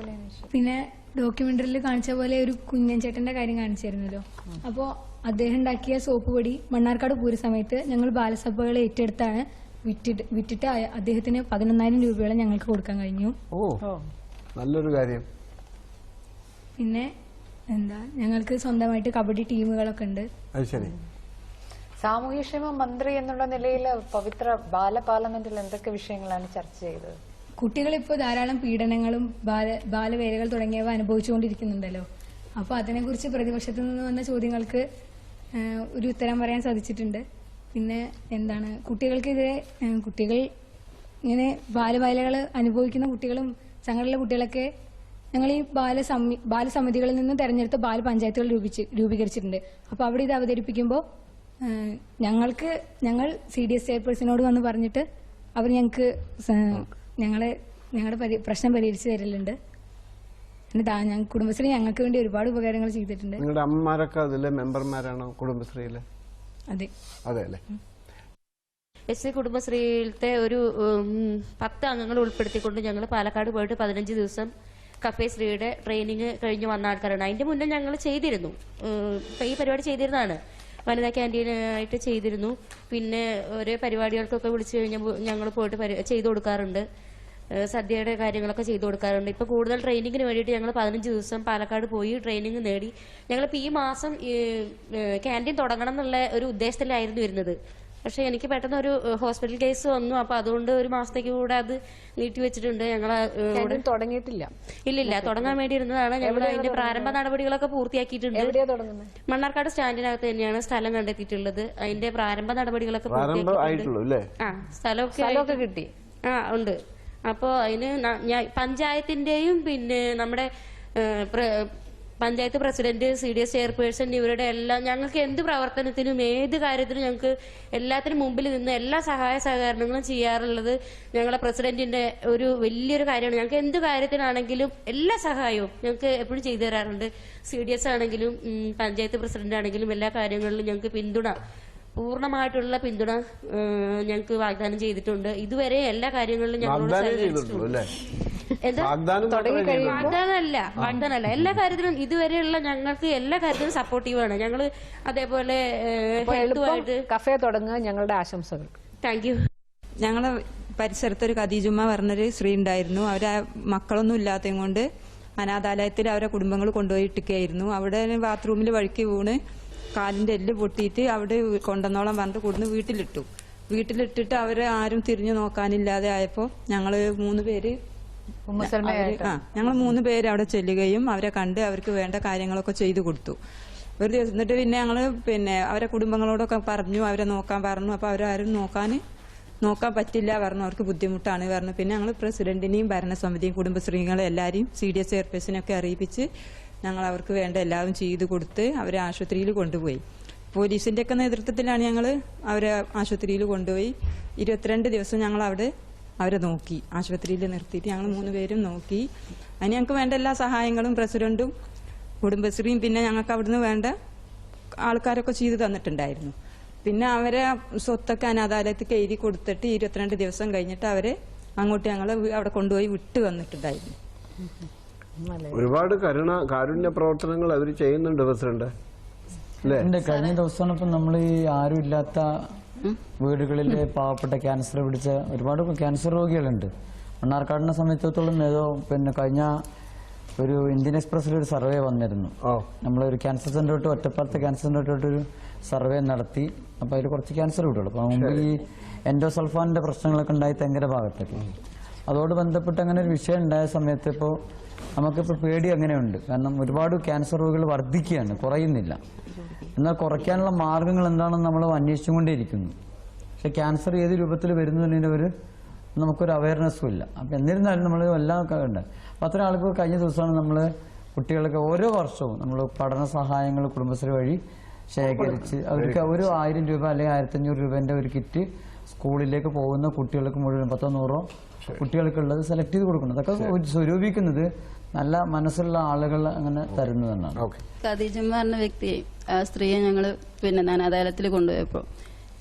പിന്നെ ഡോക്യുമെന്ററിയിൽ കാണിച്ച പോലെ ഒരു കുഞ്ഞൻ ചേട്ടന്റെ കാര്യം കാണിച്ചിരുന്നല്ലോ. അപ്പോൾ അദ്ദേഹം ഉണ്ടാക്കിയ സോപ്പ് പൊടി മണ്ണാർക്കാട് പൂര സമയത്ത് ഞങ്ങൾ ബാലസഭകളെ ഏറ്റെടുത്താണ് വിറ്റിട്ട് അദ്ദേഹത്തിന് 11,000 രൂപയോളം ഞങ്ങൾക്ക് കൊടുക്കാൻ കഴിഞ്ഞു. നല്ലൊരു കാര്യം. പിന്നെ ഞങ്ങൾക്ക് സ്വന്തമായിട്ട് കബഡി ടീമുകളൊക്കെ ഉണ്ട്. സാമൂഹ്യക്ഷേമ മന്ത്രി എന്നുള്ള നിലയിൽ പവിത്ര ബാലപാർലമെന്റിൽ എന്തൊക്കെ വിഷയങ്ങളാണ് ചർച്ച ചെയ്തത്? കുട്ടികളിപ്പോൾ ധാരാളം പീഡനങ്ങളും ബാലവേലകൾ തുടങ്ങിയവ അനുഭവിച്ചുകൊണ്ടിരിക്കുന്നുണ്ടല്ലോ. അപ്പോൾ അതിനെക്കുറിച്ച് പ്രതിപക്ഷത്തു നിന്ന് വന്ന ചോദ്യങ്ങൾക്ക് ഒരു ഉത്തരം പറയാൻ സാധിച്ചിട്ടുണ്ട്. പിന്നെ കുട്ടികൾക്കെതിരെ കുട്ടികൾ ഇങ്ങനെ ബാലവേലകൾ അനുഭവിക്കുന്ന കുട്ടികളും സംഘടനയിലെ കുട്ടികളൊക്കെ ഞങ്ങൾ ഈ ബാലസമിതികളിൽ നിന്ന് തെരഞ്ഞെടുത്ത ബാലപഞ്ചായത്തുകൾ രൂപീകരിച്ചിട്ടുണ്ട്. അപ്പോൾ അവിടെ ഇത് അവതരിപ്പിക്കുമ്പോൾ ഞങ്ങൾ CDS ചെയർപേഴ്സണോട് വന്ന് പറഞ്ഞിട്ട് അവർ ഞങ്ങളുടെ പ്രശ്നം പരിഹരിച്ചു തരലുണ്ട്. കുടുംബശ്രീ ഞങ്ങൾക്ക് വേണ്ടി ഒരുപാട് ഉപകാരങ്ങൾ ചെയ്തിട്ടുണ്ട്. നിങ്ങളുടെ അമ്മമാരൊക്കെ അതിലെ മെമ്പർമാരാണോ കുടുംബശ്രീയിലെ? അതെ. അതെ അല്ലേ? SC കുടുംബശ്രീയിലത്തെ ഒരു 10 അംഗങ്ങൾ ഉൾപ്പെടുത്തിക്കൊണ്ട് ഞങ്ങൾ പാലക്കാട് പോയിട്ട് 15 ദിവസം കഫേ ശ്രീയുടെ ട്രെയിനിങ് കഴിഞ്ഞ് വന്ന ആൾക്കാരാണ്. അതിന്റെ മുന്നേ ഞങ്ങൾ ചെയ്തിരുന്നു, ഈ പരിപാടി ചെയ്തിരുന്നതാണ്. വനിതാ ക്യാൻറ്റീനായിട്ട് ചെയ്തിരുന്നു. പിന്നെ ഓരോ പരിപാടികൾക്കൊക്കെ വിളിച്ചു കഴിഞ്ഞാൽ ഞങ്ങൾ പോയിട്ട് ചെയ്തു കൊടുക്കാറുണ്ട്. സദ്യയുടെ കാര്യങ്ങളൊക്കെ ചെയ്തു കൊടുക്കാറുണ്ട്. ഇപ്പോൾ കൂടുതൽ ട്രെയിനിങ്ങിന് വേണ്ടിയിട്ട് ഞങ്ങൾ 15 ദിവസം പാലക്കാട് പോയി ട്രെയിനിങ് നേടി. ഞങ്ങളിപ്പോൾ ഈ മാസം ക്യാൻറ്റീൻ തുടങ്ങണം എന്നുള്ള ഒരു ഉദ്ദേശത്തിലായിരുന്നു വരുന്നത്. പക്ഷെ എനിക്ക് പെട്ടെന്ന് ഒരു ഹോസ്പിറ്റൽ കേസ് വന്നു. അപ്പോൾ അതുകൊണ്ട് ഒരു മാസത്തേക്ക് കൂടെ അത് നീട്ടി വെച്ചിട്ടുണ്ട്. ഞങ്ങൾ തുടങ്ങിയിട്ടില്ല. ഇല്ലില്ല, തുടങ്ങാൻ വേണ്ടി ഇരുന്നതാണ്. ഞങ്ങൾ അതിന്റെ പ്രാരംഭ നടപടികളൊക്കെ പൂർത്തിയാക്കിയിട്ടുണ്ട്. മണ്ണാർക്കാട് സ്റ്റാൻഡിനകത്ത് തന്നെയാണ് സ്ഥലം കണ്ടെത്തിയിട്ടുള്ളത്. അതിന്റെ പ്രാരംഭ നടപടികളൊക്കെ പൂർത്തിയാക്കിയിട്ടുണ്ട്. സ്ഥലമൊക്കെ കിട്ടി. ഉണ്ട്. അപ്പോൾ അതിന് പഞ്ചായത്തിന്റെയും പിന്നെ നമ്മുടെ പഞ്ചായത്ത് പ്രസിഡന്റ്, CDS ചെയർപേഴ്സൺ ഇവരുടെ എല്ലാം ഞങ്ങൾക്ക് എന്ത് പ്രവർത്തനത്തിനും ഏത് കാര്യത്തിനും ഞങ്ങൾക്ക് എല്ലാത്തിനും മുമ്പിൽ നിന്ന് എല്ലാ സഹായ സഹകരണങ്ങളും ചെയ്യാറുള്ളത് ഞങ്ങളെ പ്രസിഡന്റിന്റെ ഒരു വലിയൊരു കാര്യമാണ്. ഞങ്ങൾക്ക് എന്ത് കാര്യത്തിനാണെങ്കിലും എല്ലാ സഹായവും ഞങ്ങൾക്ക് എപ്പോഴും ചെയ്തു തരാറുണ്ട്. CDS ആണെങ്കിലും പഞ്ചായത്ത് പ്രസിഡന്റ് ആണെങ്കിലും എല്ലാ കാര്യങ്ങളിലും ഞങ്ങൾക്ക് പൂർണ്ണമായിട്ടുള്ള പിന്തുണ ഞങ്ങൾക്ക് വാഗ്ദാനം ചെയ്തിട്ടുണ്ട്. ഇതുവരെ എല്ലാ കാര്യങ്ങളിലും ഞങ്ങളോട് സഹകരിച്ചിട്ടുണ്ട്. വാഗ്ദാനമല്ല, എല്ലാ കാര്യത്തിലും ഇതുവരെയുള്ള ഞങ്ങൾക്ക് എല്ലാ കാര്യത്തിലും സപ്പോർട്ടീവാണ് ഞങ്ങൾ. അതേപോലെ കഫേ തുടങ്ങുക ഞങ്ങളുടെ ആശംസകൾ. Thank you. ഞങ്ങളെ പരിസരത്തൊരു ഖദീജുമ്മ പറഞ്ഞൊരു സ്ത്രീ ഉണ്ടായിരുന്നു. അവരെ മക്കളൊന്നും ഇല്ലാത്തതും കൊണ്ട് അനാഥാലയത്തിൽ അവരെ കുടുംബങ്ങൾ കൊണ്ടുപോയി ഇട്ടിക്കുകയായിരുന്നു. അവിടെ ബാത്റൂമിൽ വഴുക്കി വീണ് കാലിൻ്റെ എല്ല് പൊട്ടിയിട്ട് അവിടെ കൊണ്ടുവന്നോളം പറഞ്ഞിട്ട് കൊടുന്ന് വീട്ടിലിട്ടിട്ട് അവരെ ആരും തിരിഞ്ഞു നോക്കാനില്ലാതെ ആയപ്പോൾ ഞങ്ങൾ 3 പേര് ഞങ്ങൾ 3 പേര് അവിടെ ചെല്ലുകയും അവരെ കണ്ട് അവർക്ക് വേണ്ട കാര്യങ്ങളൊക്കെ ചെയ്തു കൊടുത്തു. ഒരു ദിവസം എന്നിട്ട് പിന്നെ ഞങ്ങൾ അവരെ കുടുംബങ്ങളോടൊക്കെ പറഞ്ഞു, അവരെ നോക്കാൻ പറഞ്ഞു. അപ്പോൾ അവരാരും നോക്കാൻ പറ്റില്ല പറഞ്ഞു, അവർക്ക് ബുദ്ധിമുട്ടാണ് പറഞ്ഞു. പിന്നെ ഞങ്ങൾ പ്രസിഡന്റിനെയും ഭരണസമിതിയും കുടുംബശ്രീകളെ എല്ലാവരെയും CDS ചെയർപേഴ്സണൊക്കെ അറിയിപ്പിച്ച് ഞങ്ങൾ അവർക്ക് വേണ്ട എല്ലാവരും ചെയ്തു കൊടുത്ത് അവരെ ആശുപത്രിയിൽ കൊണ്ടുപോയി. പോലീസിൻ്റെ ഒക്കെ നേതൃത്വത്തിലാണ് ഞങ്ങൾ അവരെ ആശുപത്രിയിൽ കൊണ്ടുപോയി. 22 ദിവസം ഞങ്ങൾ അവരെ നോക്കി, ആശുപത്രിയിൽ നിർത്തിയിട്ട് ഞങ്ങൾ 3 പേരും നോക്കി. അതിന് ഞങ്ങൾക്ക് വേണ്ട എല്ലാ സഹായങ്ങളും പ്രസിഡന്റും കുടുംബശ്രീയും പിന്നെ ഞങ്ങൾക്ക് അവിടുന്ന് വേണ്ട ആൾക്കാരൊക്കെ ചെയ്തു തന്നിട്ടുണ്ടായിരുന്നു. പിന്നെ അവരെ സ്വത്തൊക്കെ അനാഥാലയത്തിൽ എഴുതി കൊടുത്തിട്ട് 22 ദിവസം കഴിഞ്ഞിട്ട് അവരെ അങ്ങോട്ട് ഞങ്ങൾ അവിടെ കൊണ്ടുപോയി വിട്ട് വന്നിട്ടുണ്ടായിരുന്നു. ഒരുപാട് കാരുണ്യ പ്രവർത്തനങ്ങൾ അവർ ചെയ്യുന്നുണ്ട് പ്രസിഡന്റ്. കഴിഞ്ഞ ദിവസമാണ് ഇപ്പം നമ്മൾ ഈ ആരും ഇല്ലാത്ത വീടുകളിലെ പാവപ്പെട്ട ക്യാൻസർ പിടിച്ച ഒരുപാട് ക്യാൻസർ രോഗികളുണ്ട്. മണ്ണാർക്കാടിനെ സംബന്ധിച്ചിടത്തോളം ഏതോ കഴിഞ്ഞ ഒരു ഇന്ത്യൻ എക്സ്പ്രസ്സിൽ ഒരു സർവേ വന്നിരുന്നു. നമ്മളൊരു ക്യാൻസർ സെന്റർ ഒറ്റപ്പാലത്തെ ക്യാൻസർ സെന്റർ ഒരു സർവേ നടത്തി. അപ്പോൾ അതിൽ കുറച്ച് ക്യാൻസർ വീടുകൾ, അപ്പോൾ മുമ്പ് ഈ എൻഡോസൾഫാനിന്റെ പ്രശ്നങ്ങളൊക്കെ ഉണ്ടായി തെങ്കര ഭാഗത്തൊക്കെ. അതോട് ബന്ധപ്പെട്ട് അങ്ങനെ ഒരു വിഷയം ഉണ്ടായ സമയത്ത് ഇപ്പോൾ നമുക്കിപ്പോൾ പേടി അങ്ങനെയുണ്ട്. കാരണം ഒരുപാട് ക്യാൻസർ രോഗികൾ വർദ്ധിക്കുകയാണ്, കുറയുന്നില്ല. എന്നാൽ കുറയ്ക്കാനുള്ള മാർഗങ്ങൾ എന്താണെന്ന് നമ്മൾ അന്വേഷിച്ചുകൊണ്ടേയിരിക്കുന്നു. പക്ഷെ ക്യാൻസർ ഏത് രൂപത്തിൽ വരുന്നതിന് നമുക്കൊരു അവയർനെസ്സും ഇല്ല. അപ്പം എന്നിരുന്നാലും നമ്മൾ എല്ലാം ഉണ്ട്. അപ്പം അത്ര ആൾക്ക് കഴിഞ്ഞ ദിവസമാണ് നമ്മൾ കുട്ടികൾക്ക് ഓരോ വർഷവും നമ്മൾ പഠന സഹായങ്ങൾ കുടുംബശ്രീ വഴി ശേഖരിച്ച് അവർക്ക് ഒരു 1000 രൂപ അല്ലെങ്കിൽ 1500 രൂപേൻ്റെ ഒരു കിറ്റ് സ്കൂളിലേക്ക് പോകുന്ന കുട്ടികൾക്ക് മുഴുവൻ 100-100 കുട്ടികൾക്കുള്ളത് സെലക്ട് ചെയ്ത് കൊടുക്കുന്നത്. അതൊക്കെ സ്വരൂപിക്കുന്നത് നല്ല മനസ്സുള്ള ആളുകൾ അങ്ങനെ തരുന്നതെന്നാണ്. ഖദീജമ്മ പറഞ്ഞ വ്യക്തിയെ ആ സ്ത്രീയെ ഞങ്ങൾ അനാഥാലയത്തിൽ കൊണ്ടുപോയപ്പോൾ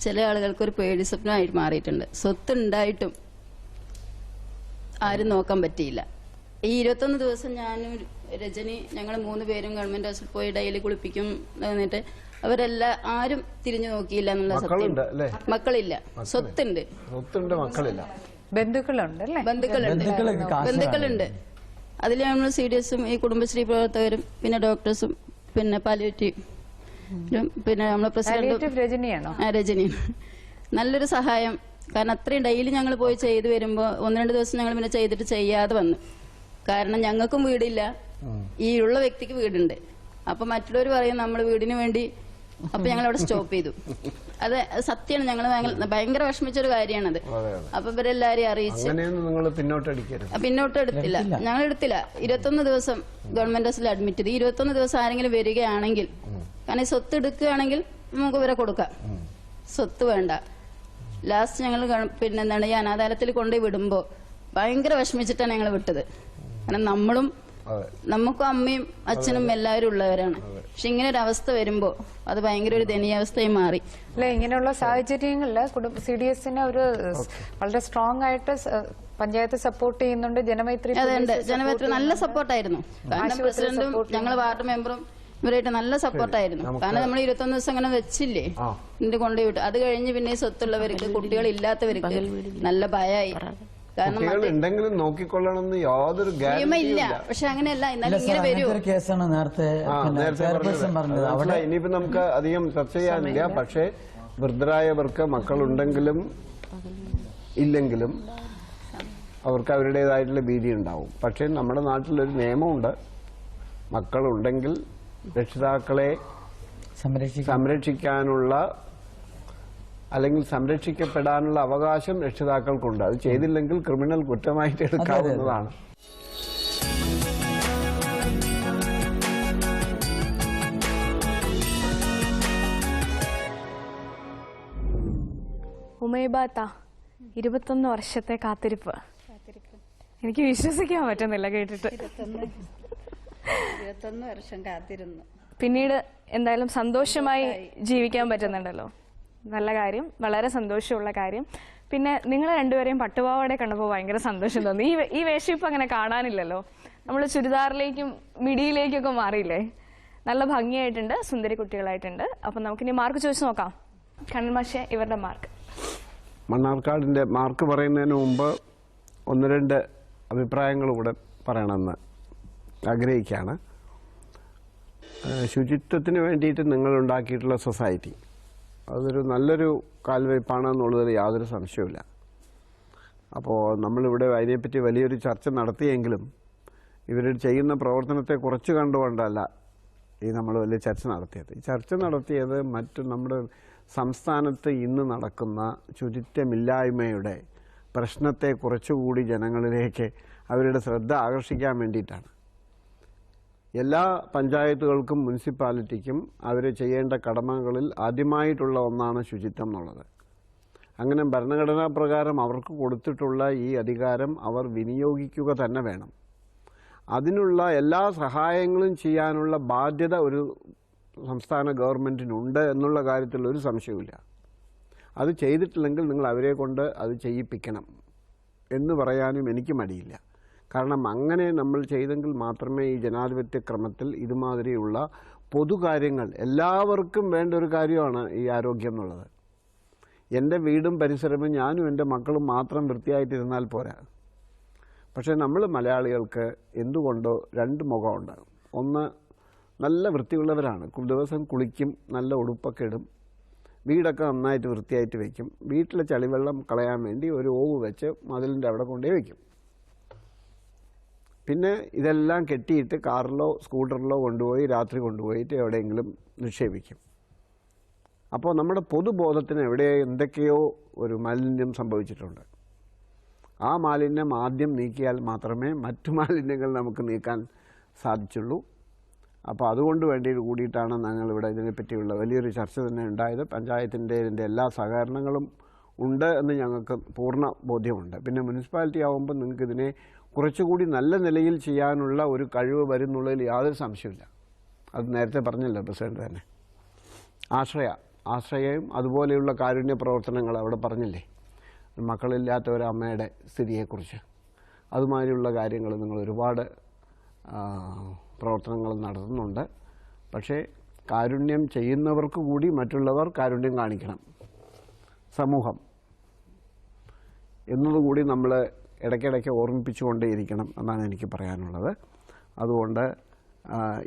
ചില ആളുകൾക്ക് ഒരു പേടി സ്വപ്നമായിട്ട് മാറിയിട്ടുണ്ട്. സ്വത്തുണ്ടായിട്ടും ആരും നോക്കാൻ പറ്റിയില്ല. ഈ 21 ദിവസം ഞാനും രജനി ഞങ്ങൾ 3 പേരും ഗവൺമെന്റ് ഹോസ്പിറ്റലിൽ പോയി ഡെയിലി കുളിപ്പിക്കും. എന്നിട്ട് ആരും തിരിഞ്ഞു നോക്കിയില്ല എന്നുള്ള സത്യം. മക്കളില്ല, സ്വത്തുണ്ട്, ബന്ധുക്കളുണ്ട്. അതിൽ നമ്മൾ CDSും ഈ കുടുംബശ്രീ പ്രവർത്തകരും പിന്നെ ഡോക്ടേഴ്സും പിന്നെ പാലിയേറ്റീവും പിന്നെ നമ്മളെ പ്രസിഡന്റും രജനി നല്ലൊരു സഹായം. കാരണം അത്രയും ഡെയിലി ഞങ്ങൾ പോയി ചെയ്തു വരുമ്പോൾ 1-2 ദിവസം ഞങ്ങൾ പിന്നെ ചെയ്തിട്ട് ചെയ്യാതെ വന്നു. കാരണം ഞങ്ങൾക്കും വീടില്ല, ഈ ഉള്ള വ്യക്തിക്ക് വീടുണ്ട്. അപ്പൊ മറ്റുള്ളവർ പറയും നമ്മൾ വീടിന് വേണ്ടി. അപ്പൊ ഞങ്ങൾ അവിടെ സ്റ്റോപ്പ് ചെയ്തു. അത് സത്യമാണ്, ഞങ്ങൾ ഭയങ്കര വിഷമിച്ചൊരു കാര്യമാണത്. അപ്പൊ ഇവരെല്ലാരെയും അറിയിച്ച് പിന്നോട്ട് എടുത്തില്ല, ഞങ്ങൾ എടുത്തില്ല. 21 ദിവസം ഗവൺമെന്റ് ഹോസ്പിറ്റലിൽ അഡ്മിറ്റ് ചെയ്ത് 21 ദിവസം ആരെങ്കിലും വരികയാണെങ്കിൽ, കാരണം സ്വത്ത് എടുക്കുകയാണെങ്കിൽ നമുക്ക് ഇവരെ കൊടുക്കാം, സ്വത്ത് വേണ്ട. ലാസ്റ്റ് ഞങ്ങൾ ഈ അനാഥാലയത്തിൽ കൊണ്ടുപോയി വിടുമ്പോ ഭയങ്കര വിഷമിച്ചിട്ടാണ് ഞങ്ങൾ വിട്ടത്. കാരണം നമുക്കും അമ്മയും അച്ഛനും എല്ലാവരും ഉള്ളവരാണ്. പക്ഷെ ഇങ്ങനെ ഒരു അവസ്ഥ വരുമ്പോ അത് ഭയങ്കര ഒരു ദയനീയാവസ്ഥയായി മാറി. അല്ലെ, ഇങ്ങനെയുള്ള സാഹചര്യങ്ങളില് CDSനെ ഒരു വളരെ സ്ട്രോങ് ആയിട്ട് പഞ്ചായത്ത് സപ്പോർട്ട് ചെയ്യുന്നുണ്ട്. ജനമൈത്രി നല്ല സപ്പോർട്ടായിരുന്നു. കാരണം പ്രസിഡന്റും ഞങ്ങൾ വാർഡ് മെമ്പറും ഇവരായിട്ട് നല്ല സപ്പോർട്ടായിരുന്നു. കാരണം നമ്മൾ 21 ദിവസം അങ്ങനെ വെച്ചില്ലേ ഇതിന്റെ കൊണ്ടുപോയിട്ട്, അത് കഴിഞ്ഞ് പിന്നെ സ്വത്തുള്ളവർക്ക് കുട്ടികളില്ലാത്തവർക്ക് നല്ല ഭയമായി. കുട്ടികളുണ്ടെങ്കിലും നോക്കിക്കൊള്ളണമെന്ന് യാതൊരു ഗ്യാരണ്ടിയില്ല. പക്ഷെ അങ്ങനെയല്ല, കേസാണ് നേരത്തെ ഇനിയിപ്പോ നമുക്ക് അധികം ചർച്ച ചെയ്യാനില്ല. പക്ഷെ വൃദ്ധരായവർക്ക് മക്കളുണ്ടെങ്കിലും ഇല്ലെങ്കിലും അവർക്ക് അവരുടേതായിട്ടുള്ള ഭീതി ഉണ്ടാവും. പക്ഷെ നമ്മുടെ നാട്ടിലൊരു നിയമമുണ്ട്, മക്കളുണ്ടെങ്കിൽ രക്ഷിതാക്കളെ സംരക്ഷിക്കാനുള്ള അല്ലെങ്കിൽ സംരക്ഷിക്കപ്പെടാനുള്ള അവകാശം രക്ഷിതാക്കൾക്കുണ്ട്. അത് ചെയ്തില്ലെങ്കിൽ ക്രിമിനൽ കുറ്റമായിട്ട് എടുക്കാവുന്നതാണ്. ഉമൈബാത്ത 21 വർഷത്തെ കാത്തിരിപ്പ് എനിക്ക് വിശ്വസിക്കാൻ പറ്റുന്നില്ല കേട്ടിട്ട്. 21 വർഷം കാത്തിരുന്നു. പിന്നീട് എന്തായാലും സന്തോഷമായി ജീവിക്കാൻ പറ്റുന്നുണ്ടല്ലോ, നല്ല കാര്യം, വളരെ സന്തോഷമുള്ള കാര്യം. പിന്നെ നിങ്ങൾ രണ്ടുപേരെയും പട്ടുപാവാടെ കണ്ടപ്പോൾ ഭയങ്കര സന്തോഷം തോന്നി. ഈ വേഷം ഇപ്പം അങ്ങനെ കാണാനില്ലല്ലോ, നമ്മൾ ചുരിദാറിലേക്കും മിഡിയിലേക്കൊക്കെ മാറിയില്ലേ. നല്ല ഭംഗിയായിട്ടുണ്ട്, സുന്ദരി കുട്ടികളായിട്ടുണ്ട്. അപ്പം നമുക്കിനി മാർക്ക് ചോദിച്ചു നോക്കാം. കണ്ണൻ മാഷെ, ഇവരുടെ മാർക്ക് മണ്ണാർക്കാടിൻ്റെ മാർക്ക് പറയുന്നതിന് മുമ്പ് ഒന്ന് രണ്ട് അഭിപ്രായങ്ങൾ കൂടെ പറയണമെന്ന് ആഗ്രഹിക്കുകയാണ്. ശുചിത്വത്തിന് വേണ്ടിയിട്ട് നിങ്ങൾ ഉണ്ടാക്കിയിട്ടുള്ള സൊസൈറ്റി അതൊരു നല്ലൊരു കാൽവയ്പ്പാണെന്നുള്ളതിൽ യാതൊരു സംശയവുമില്ല. അപ്പോൾ നമ്മളിവിടെ അതിനെപ്പറ്റി വലിയൊരു ചർച്ച നടത്തിയെങ്കിലും ഇവർ ചെയ്യുന്ന പ്രവർത്തനത്തെ കുറച്ച് കണ്ടുകൊണ്ടല്ല നമ്മൾ വലിയ ചർച്ച നടത്തിയത്. ഈ ചർച്ച നടത്തിയത് നമ്മുടെ സംസ്ഥാനത്ത് ഇന്ന് നടക്കുന്ന ശുചിത്വമില്ലായ്മയുടെ പ്രശ്നത്തെ കുറച്ചുകൂടി ജനങ്ങളിലേക്ക് അവരുടെ ശ്രദ്ധ ആകർഷിക്കാൻ വേണ്ടിയിട്ടാണ്. എല്ലാ പഞ്ചായത്തുകൾക്കും മുനിസിപ്പാലിറ്റിക്കും അവർ ചെയ്യേണ്ട കടമകളിൽ ആദ്യമായിട്ടുള്ള ഒന്നാണ് ശുചിത്വം എന്നുള്ളത്. അങ്ങനെ ഭരണഘടനാ പ്രകാരം അവർക്ക് കൊടുത്തിട്ടുള്ള ഈ അധികാരം അവർ വിനിയോഗിക്കുക തന്നെ വേണം. അതിനുള്ള എല്ലാ സഹായങ്ങളും ചെയ്യാനുള്ള ബാധ്യത ഒരു സംസ്ഥാന ഗവൺമെൻറ്റിനുണ്ട് എന്നുള്ള കാര്യത്തിൽ ഒരു സംശയവുമില്ല. അത് ചെയ്തിട്ടില്ലെങ്കിൽ നിങ്ങൾ അവരെ കൊണ്ട് അത് ചെയ്യിപ്പിക്കണം എന്ന് പറയാനും എനിക്ക് മടിയില്ല. കാരണം അങ്ങനെ നമ്മൾ ചെയ്തെങ്കിൽ മാത്രമേ ഈ ജനാധിപത്യ ക്രമത്തിൽ ഇതുമാതിരിയുള്ള പൊതുകാര്യങ്ങൾ എല്ലാവർക്കും വേണ്ട ഒരു കാര്യമാണ് ഈ ആരോഗ്യം എന്നുള്ളത്. എൻ്റെ വീടും പരിസരവും ഞാനും എൻ്റെ മക്കളും മാത്രം വൃത്തിയായിട്ടിരുന്നാൽ പോരാ. പക്ഷേ നമ്മൾ മലയാളികൾക്ക് എന്തുകൊണ്ടോ രണ്ട് മുഖമുണ്ട്. ഒന്ന്, നല്ല വൃത്തിയുള്ളവരാണ്, ദിവസം കുളിക്കും, നല്ല ഉടുപ്പൊക്കെ ഇടും, വീടൊക്കെ നന്നായിട്ട് വൃത്തിയായിട്ട് വയ്ക്കും, വീട്ടിലെ ചളിവെള്ളം കളയാൻ വേണ്ടി ഒരു ഓവ് വെച്ച് മതിലിൻ്റെ അവിടെ കൊണ്ടുപോയി വയ്ക്കും. പിന്നെ ഇതെല്ലാം കെട്ടിയിട്ട് കാറിലോ സ്കൂട്ടറിലോ കൊണ്ടുപോയി രാത്രി കൊണ്ടുപോയിട്ട് എവിടെയെങ്കിലും നിക്ഷേപിക്കും. അപ്പോൾ നമ്മുടെ പൊതുബോധത്തിന് എവിടെ എന്തൊക്കെയോ ഒരു മാലിന്യം സംഭവിച്ചിട്ടുണ്ട്. ആ മാലിന്യം ആദ്യം നീക്കിയാൽ മാത്രമേ മറ്റു മാലിന്യങ്ങൾ നമുക്ക് നീക്കാൻ സാധിച്ചുള്ളൂ. അപ്പോൾ അതുകൊണ്ട് വേണ്ടി കൂടിയിട്ടാണ് ഞങ്ങളിവിടെ ഇതിനെപ്പറ്റിയുള്ള വലിയൊരു ചർച്ച തന്നെ ഉണ്ടായത്. പഞ്ചായത്തിൻ്റെ ഇതിൻ്റെ എല്ലാ സഹകരണങ്ങളും ഉണ്ട് എന്ന് ഞങ്ങൾക്ക് പൂർണ്ണ ബോധ്യമുണ്ട്. പിന്നെ മുനിസിപ്പാലിറ്റി ആകുമ്പോൾ നിങ്ങൾക്ക് ഇതിനെ കുറച്ചുകൂടി നല്ല നിലയിൽ ചെയ്യാനുള്ള ഒരു കഴിവ് വരുന്നുള്ളതിൽ യാതൊരു സംശയമില്ല. അത് നേരത്തെ പറഞ്ഞല്ലോ പ്രസിഡന്റ് തന്നെ. ആശ്രയയും അതുപോലെയുള്ള കാരുണ്യ പ്രവർത്തനങ്ങൾ അവിടെ പറഞ്ഞില്ലേ, മക്കളില്ലാത്ത ഒരു അമ്മയുടെ സ്ഥിതിയെക്കുറിച്ച്, അതുമാതിരിയുള്ള കാര്യങ്ങൾ നിങ്ങൾ ഒരുപാട് പ്രവർത്തനങ്ങൾ നടത്തുന്നുണ്ട്. പക്ഷേ കാരുണ്യം ചെയ്യുന്നവർക്ക് കൂടി മറ്റുള്ളവർ കാരുണ്യം കാണിക്കണം, സമൂഹം എന്നതുകൂടി നമ്മൾ ഇടയ്ക്കിടയ്ക്ക് ഓർമ്മിപ്പിച്ചുകൊണ്ടേയിരിക്കണം എന്നാണ് എനിക്ക് പറയാനുള്ളത്. അതുകൊണ്ട്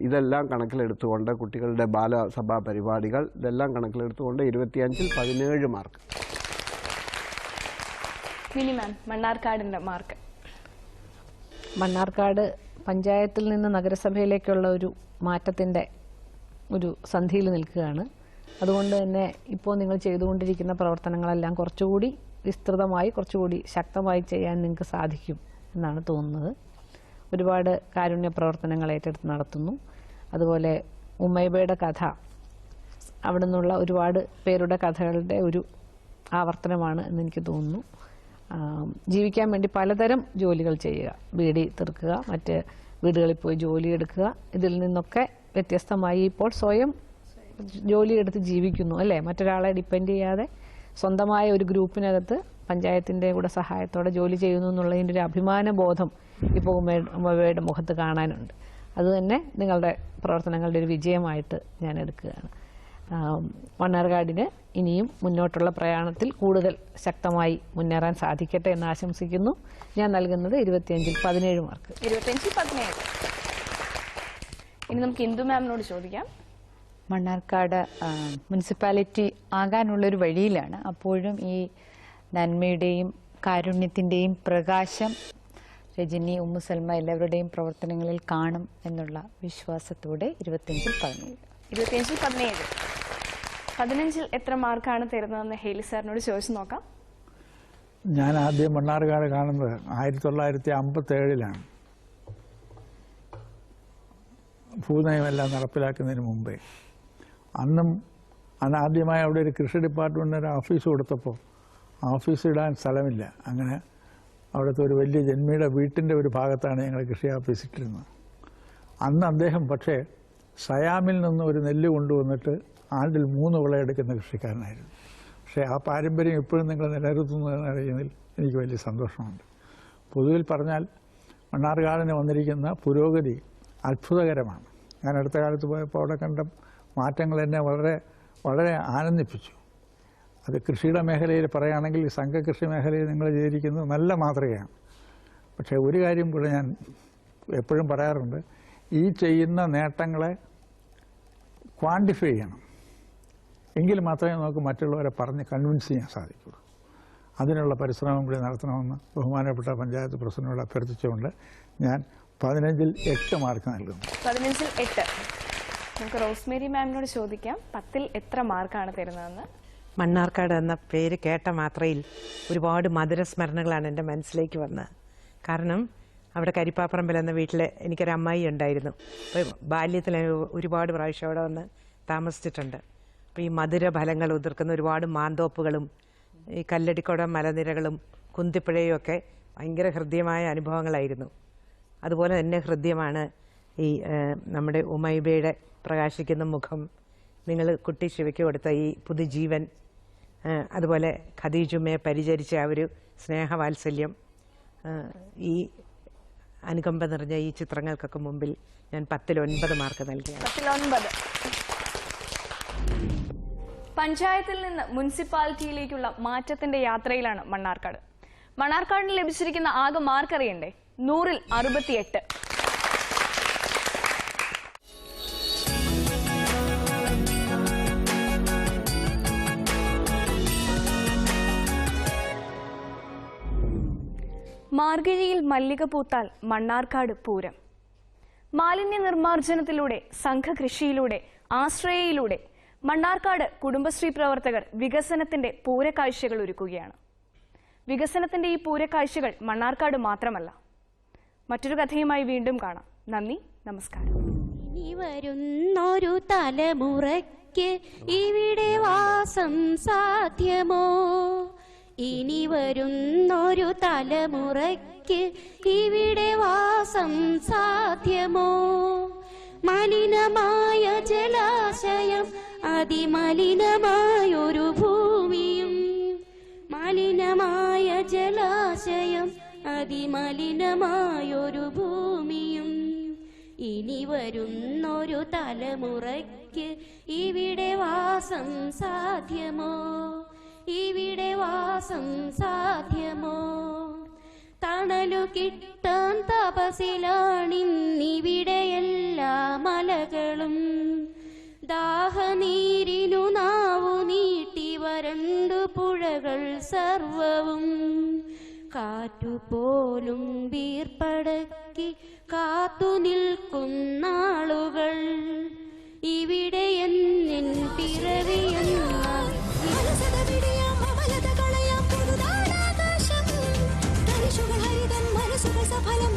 ഇതെല്ലാം കണക്കിലെടുത്തുകൊണ്ട് കുട്ടികളുടെ ബാലസഭാ പരിപാടികൾ ഇതെല്ലാം കണക്കിലെടുത്തുകൊണ്ട് 25-ൽ 17 മാർക്ക്. മിനിമാം മണ്ണാർക്കാടിൻ്റെ മാർക്ക്. മണ്ണാർക്കാട് പഞ്ചായത്തിൽ നിന്ന് നഗരസഭയിലേക്കുള്ള ഒരു മാറ്റത്തിൻ്റെ ഒരു സന്ധിയിൽ നിൽക്കുകയാണ്. അതുകൊണ്ട് തന്നെ ഇപ്പോൾ നിങ്ങൾ ചെയ്തുകൊണ്ടിരിക്കുന്ന പ്രവർത്തനങ്ങളെല്ലാം കുറച്ചുകൂടി വിസ്തൃതമായി കുറച്ചുകൂടി ശക്തമായി ചെയ്യാൻ നിങ്ങൾക്ക് സാധിക്കും എന്നാണ് തോന്നുന്നത്. ഒരുപാട് കാരുണ്യ പ്രവർത്തനങ്ങൾ ഏറ്റെടുത്ത് നടത്തുന്നു. അതുപോലെ ഉമ്മൈബയുടെ കഥ, അവിടെ നിന്നുള്ള ഒരുപാട് പേരുടെ കഥകളുടെ ഒരു ആവർത്തനമാണ് എന്നെനിക്ക് തോന്നുന്നു. ജീവിക്കാൻ വേണ്ടി പലതരം ജോലികൾ ചെയ്യുക, ബീഡി തീർക്കുക, മറ്റ് വീടുകളിൽ പോയി ജോലിയെടുക്കുക, ഇതിൽ നിന്നൊക്കെ വ്യത്യസ്തമായി ഇപ്പോൾ സ്വയം ജോലിയെടുത്ത് ജീവിക്കുന്നു അല്ലേ, മറ്റൊരാളെ ഡിപ്പെൻഡ് ചെയ്യാതെ സ്വന്തമായ ഒരു ഗ്രൂപ്പിനകത്ത് പഞ്ചായത്തിൻ്റെ കൂടെ സഹായത്തോടെ ജോലി ചെയ്യുന്നു എന്നുള്ളതിൻ്റെ ഒരു അഭിമാന ബോധം ഇപ്പോൾ ഉമ്മയുടെ മുഖത്ത് കാണാനുണ്ട്. അതുതന്നെ നിങ്ങളുടെ പ്രവർത്തനങ്ങളുടെ ഒരു വിജയമായിട്ട് ഞാൻ എടുക്കുകയാണ്. മണ്ണാർക്കാടിന് ഇനിയും മുന്നോട്ടുള്ള പ്രയാണത്തിൽ കൂടുതൽ ശക്തമായി മുന്നേറാൻ സാധിക്കട്ടെ എന്ന് ആശംസിക്കുന്നു. ഞാൻ നൽകുന്നത് 25-ൽ 17 മാർക്ക്. 25-ൽ 17. ഇനി നമുക്ക് ഇന്ദു മാമിനോട് ചോദിക്കാം. മണ്ണാർക്കാട് മുനിസിപ്പാലിറ്റി ആകാനുള്ളൊരു വഴിയിലാണ്. അപ്പോഴും ഈ നന്മയുടെയും കാരുണ്യത്തിൻ്റെയും പ്രകാശം രജനി, ഉമ്മു സൽമ എല്ലാവരുടെയും പ്രവർത്തനങ്ങളിൽ കാണും എന്നുള്ള വിശ്വാസത്തോടെ 25-ൽ 17. 25-ൽ 17. 15-ൽ എത്ര മാർക്കാണ് തരുന്നതെന്ന് ഹേലി സാറിനോട് ചോദിച്ചു നോക്കാം. ഞാൻ ആദ്യം മണ്ണാർക്കാട് കാണുന്നത് 1957-ലാണ്. ഭൂനയമെല്ലാം നടപ്പിലാക്കുന്നതിന് മുമ്പേ. അന്നാദ്യമായി അവിടെ ഒരു കൃഷി ഡിപ്പാർട്ട്മെൻറ്റിന് ഒരു ഓഫീസ് കൊടുത്തപ്പോൾ ഓഫീസ് ഇടാൻ സ്ഥലമില്ല. അങ്ങനെ അവിടുത്തെ ഒരു വലിയ ജന്മിയുടെ വീട്ടിൻ്റെ ഒരു ഭാഗത്താണ് ഞങ്ങൾ കൃഷി ഓഫീസ് ഇട്ടിരുന്നത്. അന്ന് അദ്ദേഹം പക്ഷേ സയാമിൽ നിന്ന് ഒരു നെല്ല് കൊണ്ടുവന്നിട്ട് ആണ്ടിൽ 3 വിളയെടുക്കുന്ന കൃഷിക്കാരനായിരുന്നു. പക്ഷേ ആ പാരമ്പര്യം ഇപ്പോഴും നിങ്ങൾ നിലനിർത്തുന്നതെന്ന് അറിയുന്നതിൽ എനിക്ക് വലിയ സന്തോഷമുണ്ട്. പൊതുവിൽ പറഞ്ഞാൽ മണ്ണാർക്കാടിന് വന്നിരിക്കുന്ന പുരോഗതി അത്ഭുതകരമാണ്. ഞാൻ അടുത്ത കാലത്ത് പോയപ്പോൾ അവിടെ കണ്ട മാറ്റങ്ങൾ എന്നെ വളരെ വളരെ ആനന്ദിപ്പിച്ചു. അത് കൃഷിയുടെ മേഖലയിൽ പറയുകയാണെങ്കിൽ സംഘകൃഷി മേഖലയിൽ നിങ്ങൾ ചെയ്തിരിക്കുന്നത് നല്ല മാതൃകയാണ്. പക്ഷേ ഒരു കാര്യം കൂടെ ഞാൻ എപ്പോഴും പറയാറുണ്ട്, ഈ ചെയ്യുന്ന നേട്ടങ്ങളെ ക്വാണ്ടിഫൈ ചെയ്യണം. എങ്കിൽ മാത്രമേ നമുക്ക് മറ്റുള്ളവരെ പറഞ്ഞ് കൺവിൻസ് ചെയ്യാൻ സാധിക്കുള്ളൂ. അതിനുള്ള പരിശ്രമം കൂടി നടത്തണമെന്ന് ബഹുമാനപ്പെട്ട പഞ്ചായത്ത് പ്രസിഡന്റിനോട് അഭ്യർത്ഥിച്ചുകൊണ്ട് ഞാൻ 15-ൽ 8 മാർക്ക് നൽകുന്നു. 15-ൽ 8. നമുക്ക് റോസ്മേരി മാമിനോട് ചോദിക്കാം, 10-ൽ എത്ര മാർക്കാണ് തരുന്നതെന്ന്. മണ്ണാർക്കാട് എന്ന പേര് കേട്ട മാത്രയിൽ ഒരുപാട് മധുരസ്മരണകളാണ് എൻ്റെ മനസ്സിലേക്ക് വന്നത്. കാരണം അവിടെ കരിപ്പാപ്പറമ്പിൽ എന്ന വീട്ടിൽ എനിക്കൊരു അമ്മായി ഉണ്ടായിരുന്നു. അപ്പോൾ ബാല്യത്തിൽ ഒരുപാട് പ്രാവശ്യം അവിടെ വന്ന് താമസിച്ചിട്ടുണ്ട്. അപ്പോൾ ഈ മധുരഫലങ്ങൾ ഉതിർക്കുന്ന ഒരുപാട് മാന്തോപ്പുകളും ഈ കല്ലടിക്കോട മലനിരകളും കുന്തിപ്പുഴയും ഒക്കെ ഭയങ്കര ഹൃദ്യമായ അനുഭവങ്ങളായിരുന്നു. അതുപോലെ തന്നെ ഹൃദ്യമാണ് ഈ നമ്മുടെ ഉമൈബയുടെ പ്രകാശിക്കുന്ന മുഖം, നിങ്ങൾ കുട്ടി ശിവയ്ക്ക് കൊടുത്ത ഈ പുതുജീവൻ, അതുപോലെ ഖദീജുമ്മയെ പരിചരിച്ച ആ ഒരു സ്നേഹവാത്സല്യം, ഈ അനുകമ്പ നിറഞ്ഞ ഈ ചിത്രങ്ങൾക്കൊക്കെ മുമ്പിൽ ഞാൻ 10-ൽ 9 മാർക്ക് നൽകിയാണ്. 10-ൽ 9. പഞ്ചായത്തിൽ നിന്ന് മുനിസിപ്പാലിറ്റിയിലേക്കുള്ള മാറ്റത്തിന്റെ യാത്രയിലാണ് മണ്ണാർക്കാട്. മണ്ണാർക്കാടിന് ലഭിച്ചിരിക്കുന്ന ആകെ മാർക്ക് അറിയണ്ടേ? 100-ൽ 68. മാർഗഴിയിൽ മല്ലിക പൂത്താൽ മണ്ണാർക്കാട് പൂരം. മാലിന്യ നിർമ്മാർജ്ജനത്തിലൂടെ, സംഘകൃഷിയിലൂടെ, ആശ്രയയിലൂടെ മണ്ണാർക്കാട് കുടുംബശ്രീ പ്രവർത്തകർ വികസനത്തിന്റെ പൂരക്കാഴ്ചകൾ ഒരുക്കുകയാണ്. വികസനത്തിന്റെ ഈ പൂരക്കാഴ്ചകൾ മണ്ണാർക്കാട് മാത്രമല്ല. മറ്റൊരു കഥയുമായി വീണ്ടും കാണാം. നന്ദി, നമസ്കാരം. ഇനി വരുന്നൊരു തലമുറയ്ക്ക് ഇവിടെ വാസം സാധ്യമോ? ഇനി വരുന്നൊരു തലമുറയ്ക്ക് ഇവിടെ വാസം സാധ്യമോ? മലിനമായ ജലാശയം, അതിമലിനമായൊരു ഭൂമിയും, മലിനമായ ജലാശയം, അതിമലിനമായൊരു ഭൂമിയും. ഇനി വരുന്നൊരു തലമുറയ്ക്ക് ഇവിടെ വാസം സാധ്യമോ? ഇവിടെ വാസം സാധ്യമോ? തണലു കിട്ടാൻ തപസിലാണിന്നിവിടെ എല്ലാ മലകളും. ദാഹനീരിനു നാവു നീട്ടി വരണ്ടു പുഴകൾ സർവവും. കാറ്റുപോലും വീർപ്പടക്കി കാത്തു നിൽക്കുന്നാളുകൾ. ഇവിടെ എന്നിൻ പിറവിയെന്ന മനസ്സുകൾ ഹരിതൻ മനസ്സുകൾ സഫലം.